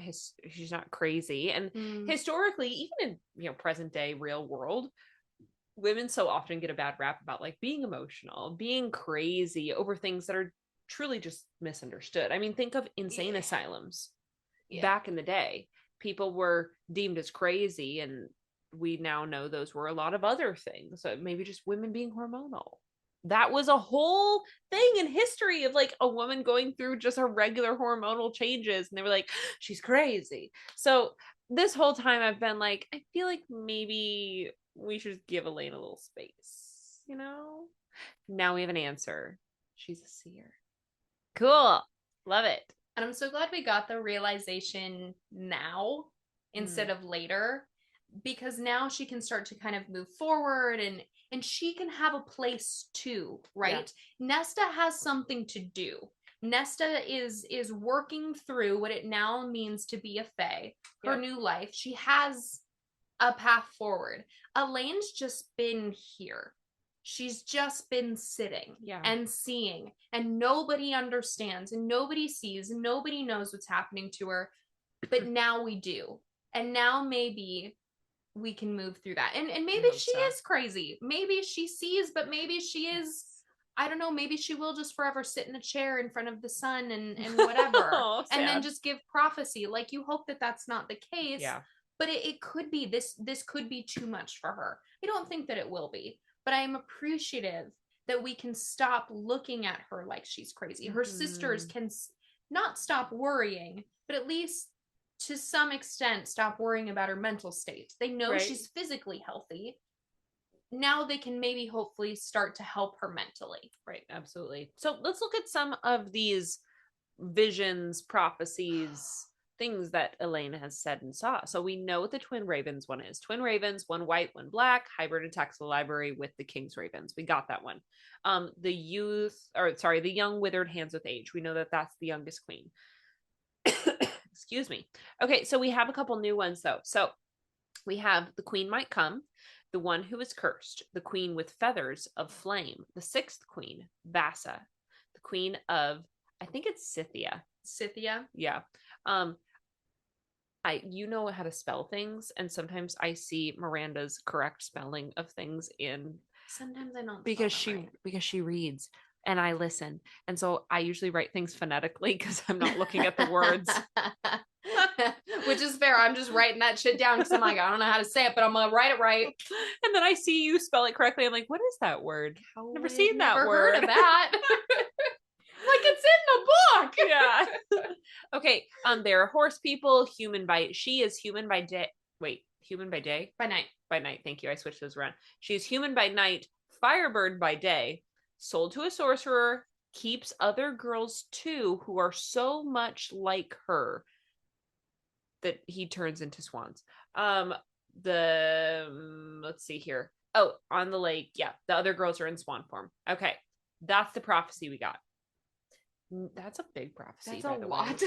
crazy. And historically, even in, present day real world, women so often get a bad rap about like being emotional, being crazy over things that are truly just misunderstood. I mean, think of insane asylums. Back in the day, people were deemed as crazy, and we now know those were a lot of other things. So maybe just women being hormonal. That was a whole thing in history of like a woman going through just a regular hormonal changes, and they were like, she's crazy. So this whole time I've been like, I feel like maybe we should give Elain a little space, Now we have an answer. She's a seer. Cool. Love it. And I'm so glad we got the realization now instead of later, because now she can start to kind of move forward and she can have a place too, right? Yeah. Nesta has something to do. Nesta is working through what it now means to be a Fae, her new life. She has a path forward. Elain's just been here. She's just been sitting and seeing, and nobody understands and nobody sees and nobody knows what's happening to her. But now we do. And now maybe we can move through that. And maybe she is crazy. Maybe she sees, but maybe she is, I don't know, maybe she will just forever sit in a chair in front of the sun and whatever. And then just give prophecy. Like, you hope that that's not the case. Yeah. But it could be, this could be too much for her. I don't think that it will be. But I am appreciative that we can stop looking at her like she's crazy. Her sisters can not stop worrying, but at least to some extent stop worrying about her mental state. They know she's physically healthy. Now they can maybe hopefully start to help her mentally. Right, absolutely. So let's look at some of these visions, prophecies, things that Elain has said and saw. So we know what the twin ravens one is. Twin ravens, one white, one black. Hybern attacks the library with the king's ravens. We got that one. The young withered hands with age. We know that that's the youngest queen. Excuse me. Okay, so we have a couple new ones though. So we have the queen might come, the one who is cursed, the queen with feathers of flame, the sixth queen, Vasa, the queen of, I think it's Scythia. Yeah. You know how to spell things, and sometimes I see Miranda's correct spelling of things sometimes I don't, because she reads and I listen, and so I usually write things phonetically because I'm not looking at the words. Which is fair. I'm just writing that shit down because I'm like, I don't know how to say it, but I'm gonna write it right. And then I see you spell it correctly. I'm like, what is that word? Never seen that word. Heard of that. Like, it's in the book. Yeah. Okay. There are horse people, human by, she is human by day. Wait, human by day? By night. By night. Thank you. I switched those around. She is human by night, firebird by day, sold to a sorcerer, keeps other girls too who are so much like her that he turns into swans. Let's see here. Oh, on the lake. Yeah. The other girls are in swan form. Okay. That's the prophecy we got. That's a big prophecy. That's a lot.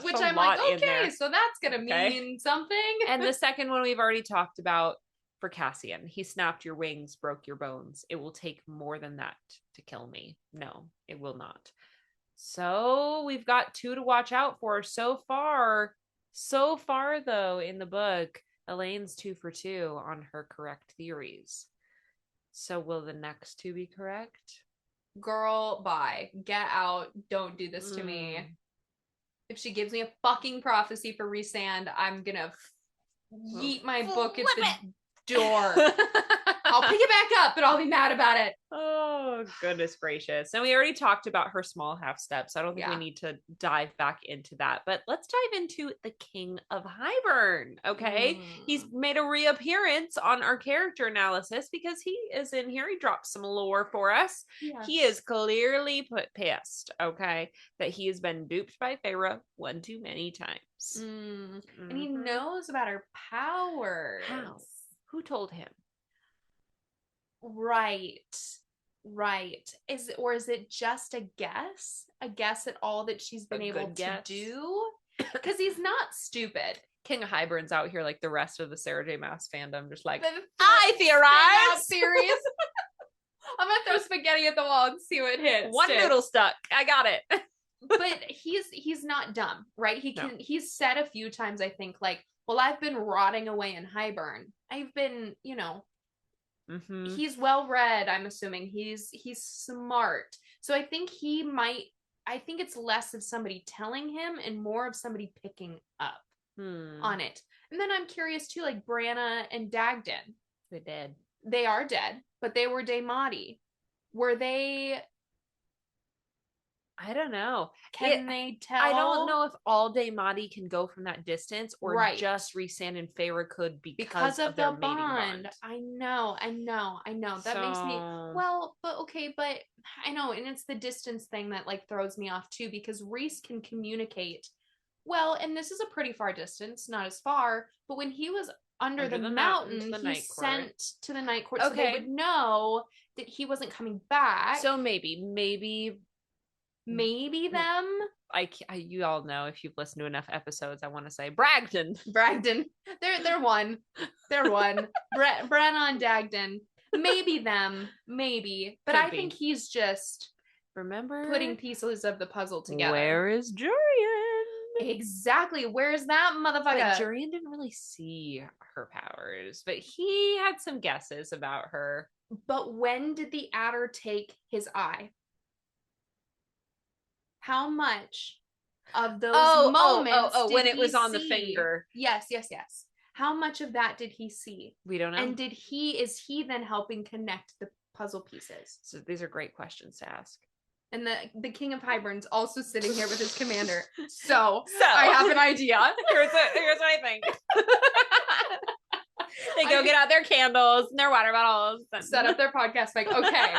Which I'm like, okay, so that's gonna mean something. And the second one we've already talked about for Cassian. He snapped your wings, broke your bones. It will take more than that to kill me. No, it will not. So we've got 2 to watch out for so far. So far, though, in the book, Elain's 2 for 2 on her correct theories. So will the next 2 be correct? Girl, bye. Get out. Don't do this to me. If she gives me a fucking prophecy for Rhysand, I'm gonna yeet my book at the door. I'll pick it back up, but I'll be mad about it. Oh, goodness gracious. And we already talked about her small half steps. I don't think we need to dive back into that. But let's dive into the King of Hybern, okay? He's made a reappearance on our character analysis because he is in here. He dropped some lore for us. Yes. He is clearly pissed, okay, that he has been duped by Feyre one too many times. And he knows about her powers. How? Who told him? Right. Is it just a guess? A guess at all that she's been able to do? Because he's not stupid. King of Hybern's out here like the rest of the Sarah J. Maas fandom, just like, I theorize. Serious. I'm gonna throw spaghetti at the wall and see what hits. One noodle stuck. I got it. but he's not dumb, right? He's said a few times, I think, like, well, I've been rotting away in Hybern. I've been, he's well read, I'm assuming. He's smart. So I think it's less of somebody telling him and more of somebody picking up on it. And then I'm curious too, like Branna and Dagden. They're dead. They are dead, but they were Daemati. Were they? I don't know. Can they tell? I don't know if all Daemati can go from that distance, or just Rhysand and Feyre could because of their mating bond. I know. That makes me but I know, and it's the distance thing that like throws me off too, because Rhys can communicate well, and this is a pretty far distance, not as far, but when he was under the mountain, he sent to the night court, so they would know that he wasn't coming back. So maybe them. You all know, if you've listened to enough episodes, I want to say Bragdon. They're one. Brenna and Dagden. Maybe them. Maybe. But I think he's just putting pieces of the puzzle together. Where is Jurian? Exactly. Where's that motherfucker? But Jurian didn't really see her powers, but he had some guesses about her. But when did the adder take his eye? How much of those moments when it was on the finger? Yes. How much of that did he see? We don't know. And is he then helping connect the puzzle pieces? So these are great questions to ask. And the King of Hybern's also sitting here with his commander. So I have an idea. Here's what I think. They go get out their candles and their water bottles. And set up their podcast mic. Okay,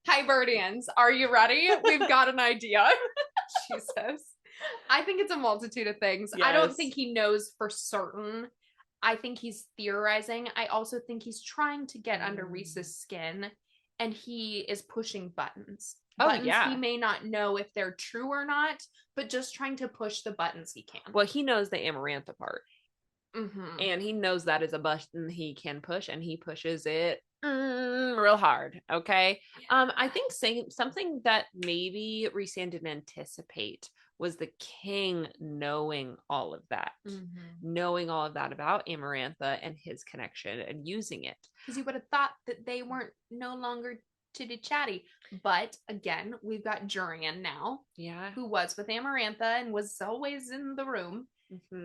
Hybernians, are you ready? We've got an idea. Jesus. I think it's a multitude of things. Yes. I don't think he knows for certain. I think he's theorizing. I also think he's trying to get under Rhys's skin, and he is pushing buttons. He may not know if they're true or not, but just trying to push the buttons he can. Well, he knows the Amarantha part. And he knows that is a button he can push, and he pushes it real hard. Okay. I think something that maybe Rhysand didn't anticipate was the king knowing all of that, knowing all of that about Amarantha and his connection and using it. Because you would have thought that they weren't no longer chitty chatty, but again, we've got Jurian now, who was with Amarantha and was always in the room.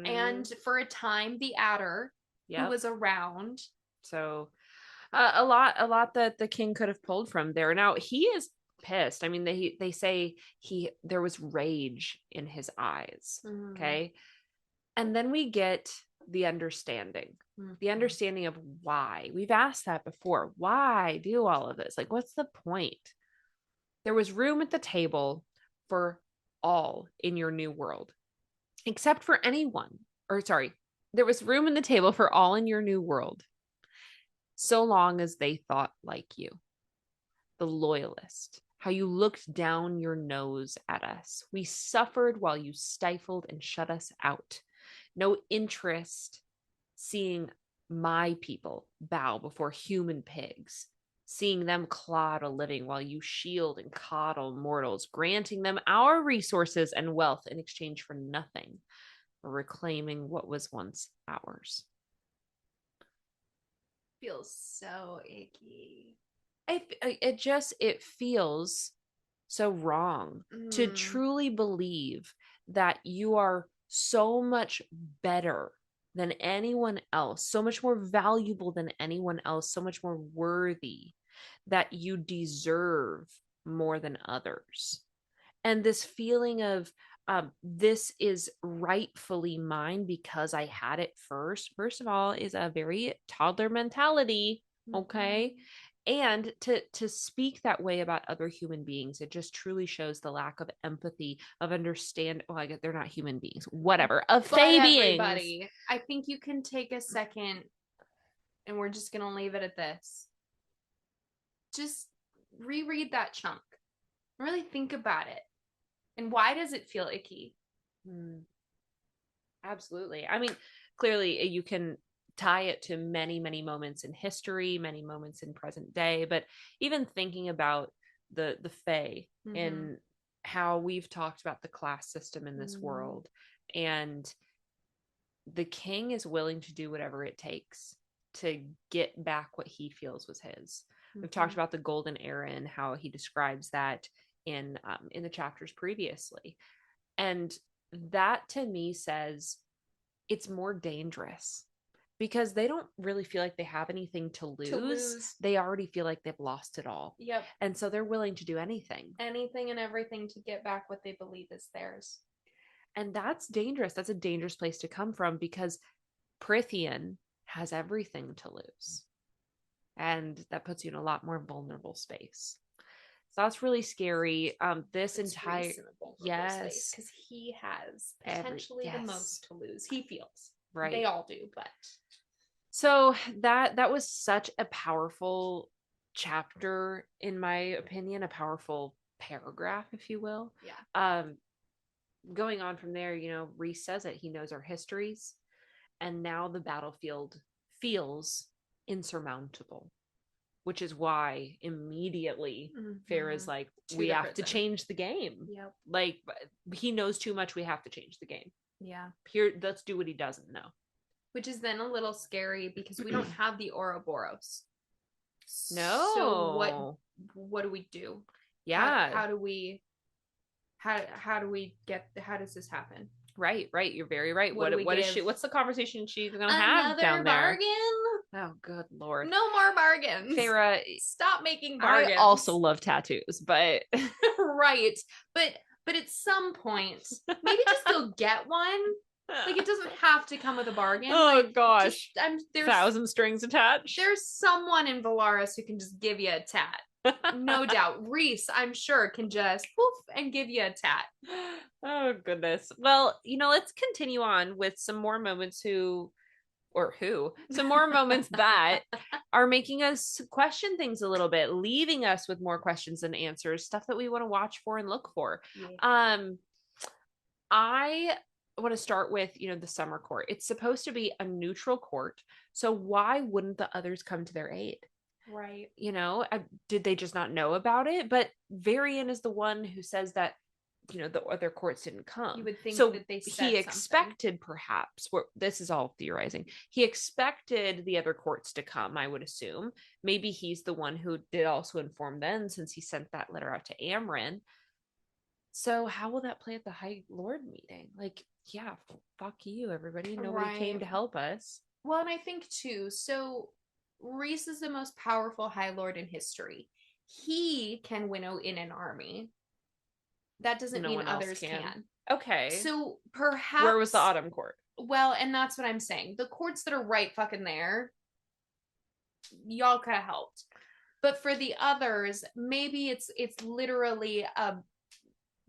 And for a time, the adder who was around. So a lot that the king could have pulled from there. Now he is pissed. I mean, they say there was rage in his eyes. Okay. And then we get the understanding of why. We've asked that before. Why do all of this? Like, what's the point? There was room at the table for all in your new world. Except for there was room in the table for all in your new world, so long as they thought like you. The loyalist, how you looked down your nose at us. We suffered while you stifled and shut us out. No interest seeing my people bow before human pigs, seeing them clod a living while you shield and coddle mortals, granting them our resources and wealth in exchange for nothing, or reclaiming what was once ours. Feels so icky. It feels so wrong to truly believe that you are so much better than anyone else, so much more valuable than anyone else, so much more worthy, that you deserve more than others. And this feeling of this is rightfully mine because I had it first of all, is a very toddler mentality. Okay. And to speak that way about other human beings, it just truly shows the lack of empathy, of understand. Well, I guess they're not human beings, whatever, of Fae beings. Everybody, I think you can take a second, and we're just gonna leave it at this. Just reread that chunk. Really think about it. And why does it feel icky? Absolutely. I mean, clearly you can tie it to many, many moments in history, many moments in present day, but even thinking about the Fae and how we've talked about the class system in this world, and the king is willing to do whatever it takes to get back what he feels was his. We've talked about the golden era and how he describes that in the chapters previously, and that to me says it's more dangerous because they don't really feel like they have anything to lose. They already feel like they've lost it all. Yep. And so they're willing to do anything and everything to get back what they believe is theirs. And that's dangerous. That's a dangerous place to come from because Prithian has everything to lose. And that puts you in a lot more vulnerable space. So that's really scary. This entire yes, because he has potentially the most to lose. He feels right. They all do, but so that was such a powerful chapter, in my opinion, a powerful paragraph, if you will. Yeah. Going on from there, Rhys says it. He knows our histories, and now the battlefield feels insurmountable. Which is why immediately Feyre's like, we have to change the game. Yep. Like, he knows too much. We have to change the game. Yeah. Here, let's do what he doesn't know. Which is then a little scary because we don't have the Ouroboros. No. So what do we do? Yeah. How do we get? How does this happen? Right. You're very right. What is she? What's the conversation she's gonna have down there? Bargain? Oh, good Lord. No more bargains. Feyre, stop making bargains. I also love tattoos, but right. But at some point, maybe just go get one. Like, it doesn't have to come with a bargain. Oh, like, gosh. There's 1,000 strings attached. There's someone in Valaris who can just give you a tat. No doubt. Rhys, I'm sure, can just poof and give you a tat. Oh, goodness. Well, let's continue on with some more moments some more moments that are making us question things a little bit, leaving us with more questions and answers, stuff that we want to watch for and look for. Yeah. I want to start with, the summer court. It's supposed to be a neutral court. So why wouldn't the others come to their aid? Right. Did they just not know about it? But Varian is the one who says that, the other courts didn't come. You would think so that they said he expected perhaps, this is all theorizing, he expected the other courts to come, I would assume. Maybe he's the one who did also inform them since he sent that letter out to Amren. So how will that play at the High Lord meeting? Like, yeah, fuck you, everybody. Nobody came to help us. Well, and I think too, so Rhys is the most powerful High Lord in history. He can winnow in an army. That doesn't mean others can. Okay. So perhaps... Where was the Autumn Court? Well, and that's what I'm saying. The courts that are right fucking there, y'all could have helped. But for the others, maybe it's literally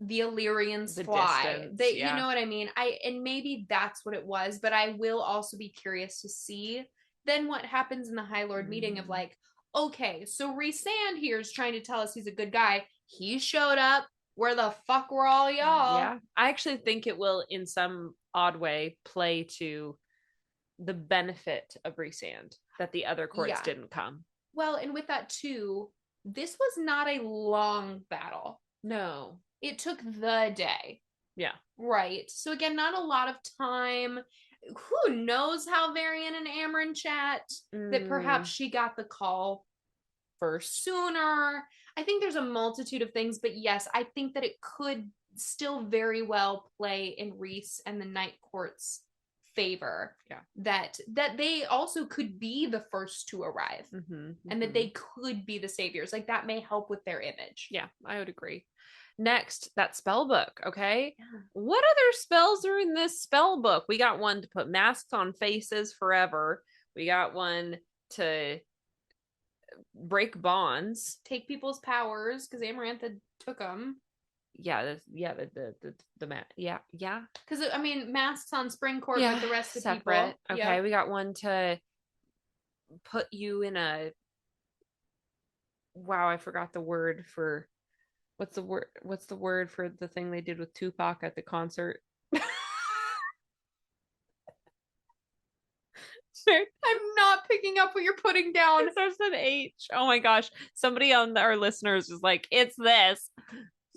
the Illyrians fly. You know what I mean? And maybe that's what it was, but I will also be curious to see then what happens in the High Lord meeting of like, okay, so Rhysand here is trying to tell us he's a good guy. He showed up. Where the fuck were all y'all? Yeah. I actually think it will, in some odd way, play to the benefit of Rhysand that the other courts didn't come. Well, and with that too, this was not a long battle. No. It took the day. Yeah. Right. So again, not a lot of time. Who knows how Varian and Amren chat? That perhaps she got the call first sooner. I think there's a multitude of things, but yes, I think that it could still very well play in Rhys and the Night Court's favor. Yeah. That they also could be the first to arrive and that they could be the saviors. Like, that may help with their image. Yeah, I would agree. Next, that spell book, okay? Yeah. What other spells are in this spell book? We got one to put masks on faces forever. We got one to break bonds, take people's powers, because Amarantha took them. Yeah, because I mean, masks on spring court with the rest of the people. Okay, we got one to put you in a, wow, I forgot the word for, what's the word for the thing they did with Tupac at the concert? I'm not picking up what you're putting down. It starts with an H. Oh my gosh. Somebody on our listeners is like, it's this.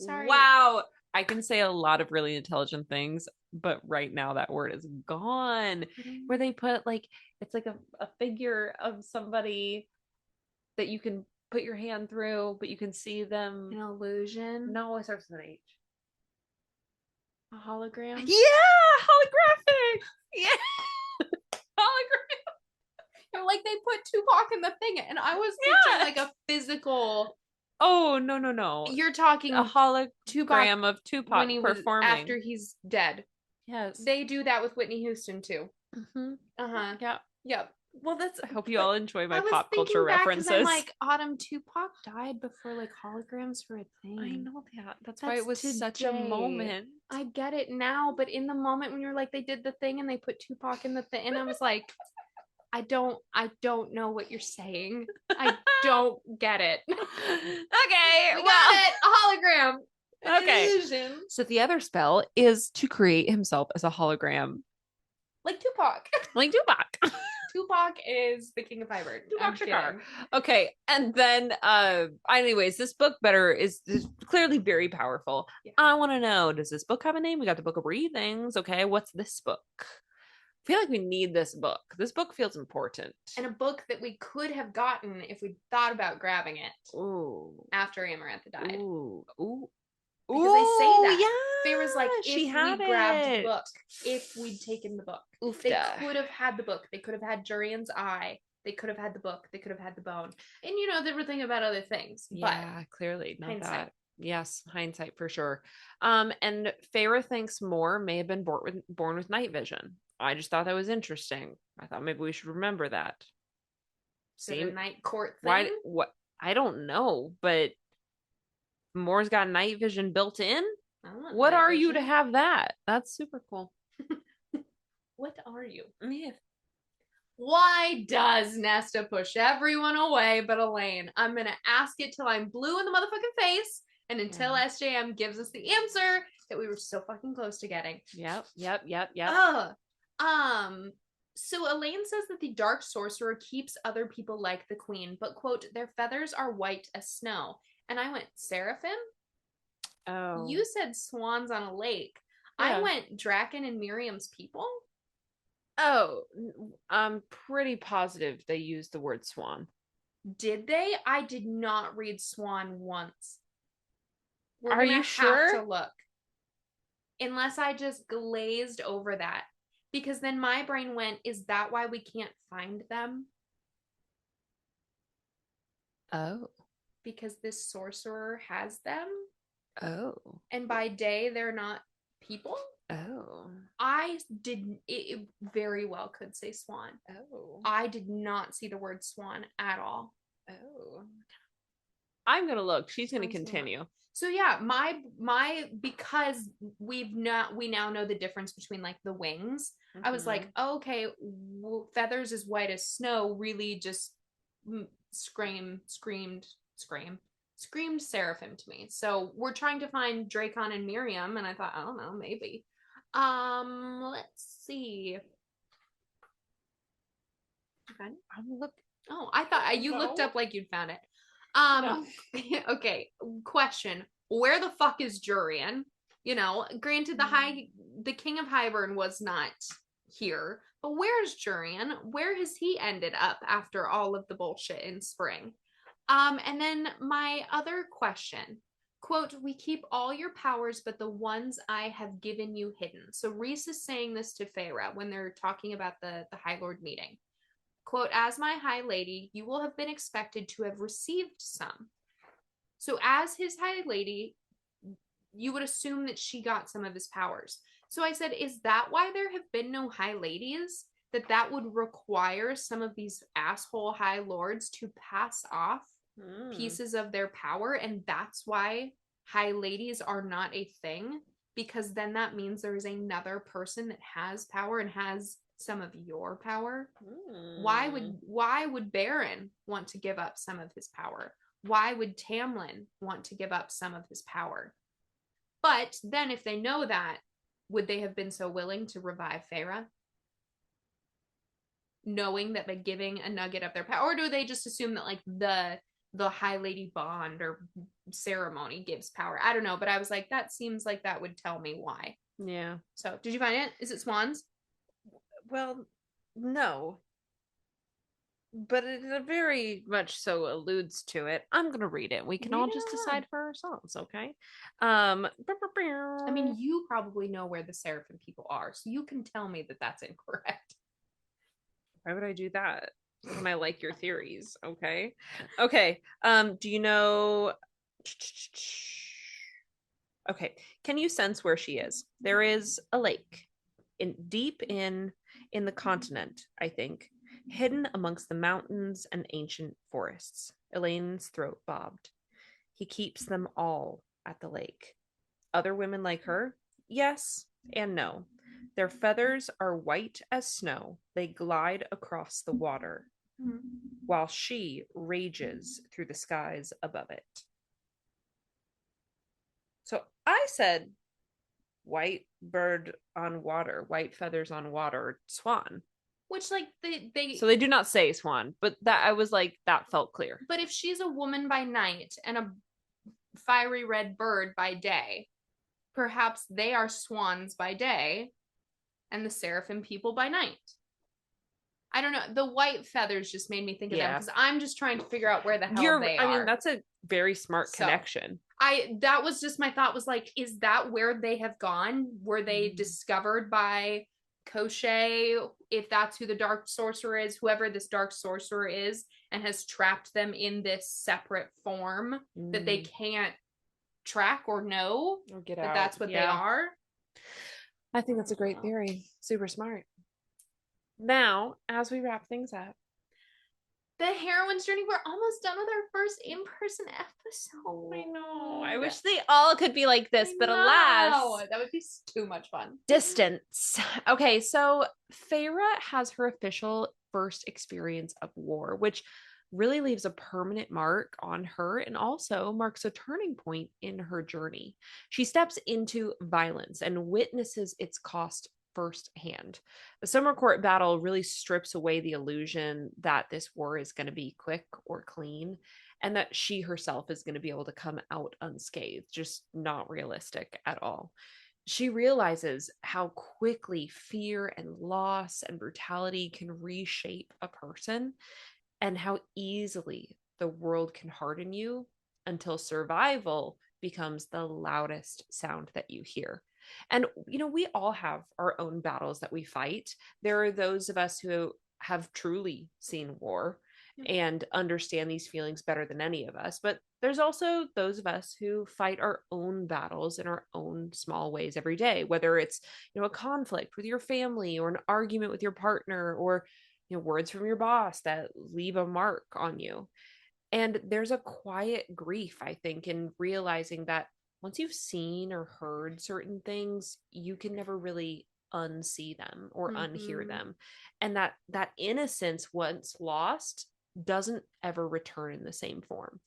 Sorry. Wow. I can say a lot of really intelligent things, but right now that word is gone. Where they put like, it's like a figure of somebody that you can put your hand through, but you can see them. An illusion? No, it starts with an H. A hologram? Yeah, holographic. Yeah, hologram. Like they put Tupac in the thing, and I was picturing like a physical. Oh no! You're talking a hologram Tupac of Tupac performing after he's dead. Yes, they do that with Whitney Houston too. Mm-hmm. Yeah. Yep. Well, I hope you all enjoy my pop thinking culture back, references. I'm like, Autumn, Tupac died before like holograms were a thing. I know that. That's why it was such a moment. I get it now, but in the moment when you're like, they did the thing and they put Tupac in the thing, and I was like, I don't know what you're saying. I don't get it. Okay, we got it. A hologram. Okay. Illusion. So the other spell is to create himself as a hologram. Like Tupac. Like Tupac. Tupac is the king of Hybern. Tupac Shakur. Okay. And then anyways, this book is clearly very powerful. Yeah. I want to know, does this book have a name? We got the Book of Breathings. Okay, what's this book? I feel like we need this book. This book feels important. And a book that we could have gotten if we thought about grabbing it. Ooh. After Amarantha died. Ooh. Because they say that. Yeah. Feyre's like, if we grabbed the book, if we'd taken the book. Oofda. They could have had the book. They could have had Jurian's eye. They could have had the book. They could have had the bone. And they were thinking about other things. Yeah, but clearly. Not hindsight. That. Yes, hindsight for sure. And Feyre thinks Moore may have been born with night vision. I just thought that was interesting. I thought maybe we should remember that. See, the night court thing? Why? What? I don't know, but Moore's got night vision built in. What are you to have that? That's super cool. What are you? Yeah. Why does Nesta push everyone away but Elain? I'm gonna ask it till I'm blue in the motherfucking face, and until SJM gives us the answer that we were so fucking close to getting. Yep. So Elain says that the dark sorcerer keeps other people like the queen, but quote, their feathers are white as snow. And I went, Seraphim? Oh. You said swans on a lake. Yeah. I went Draken and Miriam's people. Oh, I'm pretty positive they used the word swan. Did they? I did not read swan once. Are you sure? Have to look. Unless I just glazed over that. Because then my brain went, is that why we can't find them? Oh. Because this sorcerer has them? Oh. And by day, they're not people? Oh. I didn't, it very well could say swan. Oh. I did not see the word swan at all. Oh. I'm going to look. She's going to continue. So yeah, my because we now know the difference between like the wings. Mm-hmm. I was like, oh, okay, feathers is white as snow really just screamed Seraphim to me. So we're trying to find Drakon and Miriam, and I thought, I don't know, maybe. Let's see. Okay. Oh, I thought you looked up like you'd found it. No. Okay, question. Where the fuck is Jurian? Granted the king of Hybern was not here, but where's Jurian? Where has he ended up after all of the bullshit in spring? And then my other question, quote, we keep all your powers, but the ones I have given you hidden. So Rhys is saying this to Feyre when they're talking about the High Lord meeting. Quote, as my high lady, you will have been expected to have received some. So as his high lady, you would assume that she got some of his powers. So I said, is that why there have been no high ladies? That would require some of these asshole high lords to pass off pieces of their power. And that's why high ladies are not a thing. Because then that means there is another person that has power and has some of your power. Why would Baron want to give up some of his power? Why would Tamlin want to give up some of his power? But then if they know that, would they have been so willing to revive Feyre? Knowing that by giving a nugget of their power, or do they just assume that like the the High Lady bond or ceremony gives power. I don't know, but I was like, that seems like that would tell me why. Yeah. So, did you find it? Is it swans? Well, no. But it very much so alludes to it. I'm gonna read it. We can all just decide for ourselves, okay? I mean, you probably know where the seraphim people are, so you can tell me that that's incorrect. Why would I do that? When I like your theories, okay? Okay. Do you know? Okay. Can you sense where she is? There is a lake deep in the continent, I think, hidden amongst the mountains and ancient forests. Elaine's throat bobbed. He keeps them all at the lake. Other women like her? Yes and no. Their feathers are white as snow. They glide across the water, while she rages through the skies above it. So I said white bird on water, white feathers on water, swan. Which, like, they So they do not say swan, but that I was like, that felt clear. But if she's a woman by night and a fiery red bird by day, perhaps they are swans by day and the seraphim people by night. I don't know. The white feathers just made me think of them because I'm just trying to figure out where the hell they are. I mean, that's a very smart connection. That was just my thought was like, is that where they have gone? Were they discovered by Crochet? If that's who the dark sorcerer is, whoever this dark sorcerer is, and has trapped them in this separate form that they can't track or know or get that out. That's what they are. I think that's a great theory. Super smart. Now, as we wrap things up, the heroine's journey, we're almost done with our first in-person episode. I know. I wish they all could be like this, but alas, that would be too much fun. Distance. Okay, so Feyre has her official first experience of war, which really leaves a permanent mark on her and also marks a turning point in her journey. She steps into violence and witnesses its cost firsthand. The Summer Court battle really strips away the illusion that this war is going to be quick or clean and that she herself is going to be able to come out unscathed, just not realistic at all. She realizes how quickly fear and loss and brutality can reshape a person and how easily the world can harden you until survival becomes the loudest sound that you hear. And, we all have our own battles that we fight. There are those of us who have truly seen war and understand these feelings better than any of us. But there's also those of us who fight our own battles in our own small ways every day, whether it's, a conflict with your family or an argument with your partner or, words from your boss that leave a mark on you. And there's a quiet grief, I think, in realizing that once you've seen or heard certain things, you can never really unsee them or unhear them. And that innocence, once lost, doesn't ever return in the same form.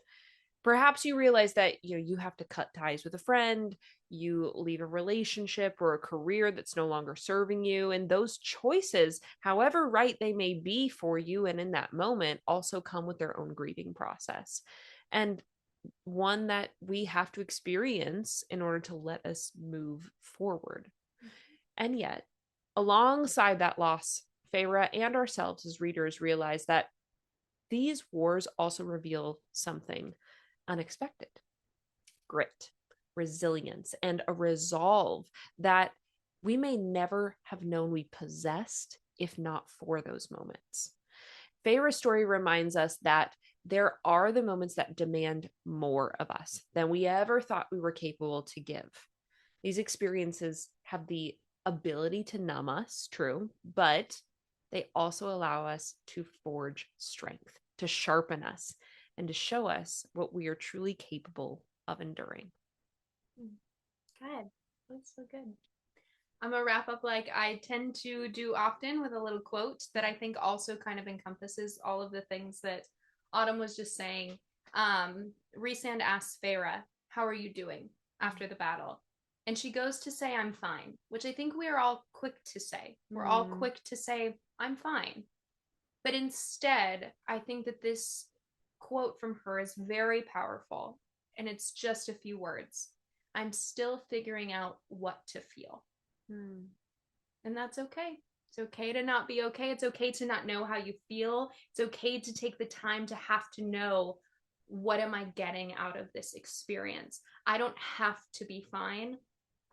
Perhaps you realize that you have to cut ties with a friend, you leave a relationship or a career that's no longer serving you, and those choices, however right they may be for you and in that moment, also come with their own grieving process, and one that we have to experience in order to let us move forward. And yet, alongside that loss, Feyre and ourselves as readers realize that these wars also reveal something unexpected: grit, resilience, and a resolve that we may never have known we possessed if not for those moments. Feyre's story reminds us that there are the moments that demand more of us than we ever thought we were capable to give. These experiences have the ability to numb us, true, but they also allow us to forge strength, to sharpen us, and to show us what we are truly capable of enduring. Good. That's so good. I'm going to wrap up like I tend to do often with a little quote that I think also kind of encompasses all of the things that Autumn was just saying. Rhysand asks Feyre, "How are you doing?" after the battle. And she goes to say, "I'm fine," which I think we are all quick to say. We're all quick to say, "I'm fine." But instead, I think that this quote from her is very powerful, and it's just a few words. I'm still figuring out what to feel. And that's okay. It's okay to not be okay. It's okay to not know how you feel. It's okay to take the time to have to know, what am I getting out of this experience? I don't have to be fine.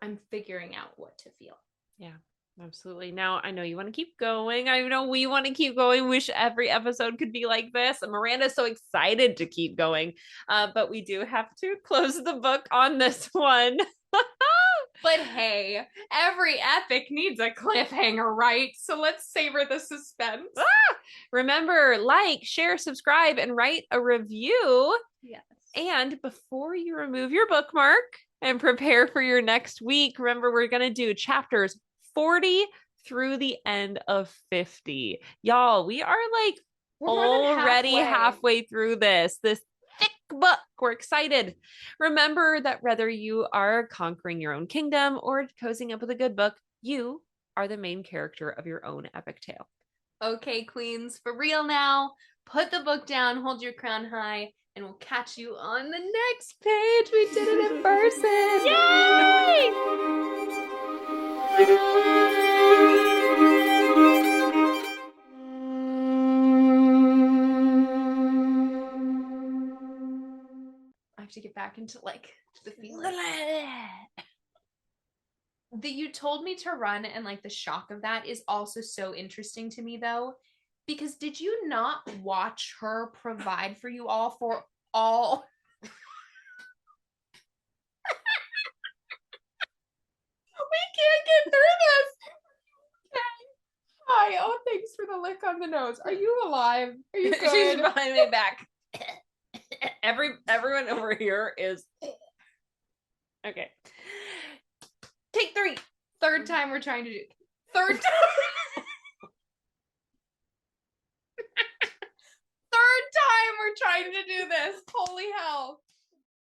I'm figuring out what to feel. Yeah, absolutely. Now, I know you want to keep going. I know we want to keep going. Wish every episode could be like this. And Miranda's so excited to keep going. But we do have to close the book on this one. But hey, every epic needs a cliffhanger, right? So let's savor the suspense. Remember, like, share, subscribe, and write a review. Yes. And before you remove your bookmark and prepare for your next week, remember, we're going to do chapters 40 through the end of 50. Y'all, we are like already halfway through this thick book. We're excited. Remember that whether you are conquering your own kingdom or cozying up with a good book, you are the main character of your own epic tale. Okay, queens, for real now. Put the book down, hold your crown high, and we'll catch you on the next page. We did it in person. I have to get back into like the feeling. That you told me to run, and like the shock of that is also so interesting to me though, because did you not watch her provide for you all for all we can't get through this. Okay. Hi, oh, thanks for the lick on the nose. Are you alive? Are you good? She's behind me back. Everyone over here is okay. Take 3. Third time we're trying to do. Third time. Third time we're trying to do this. Holy hell.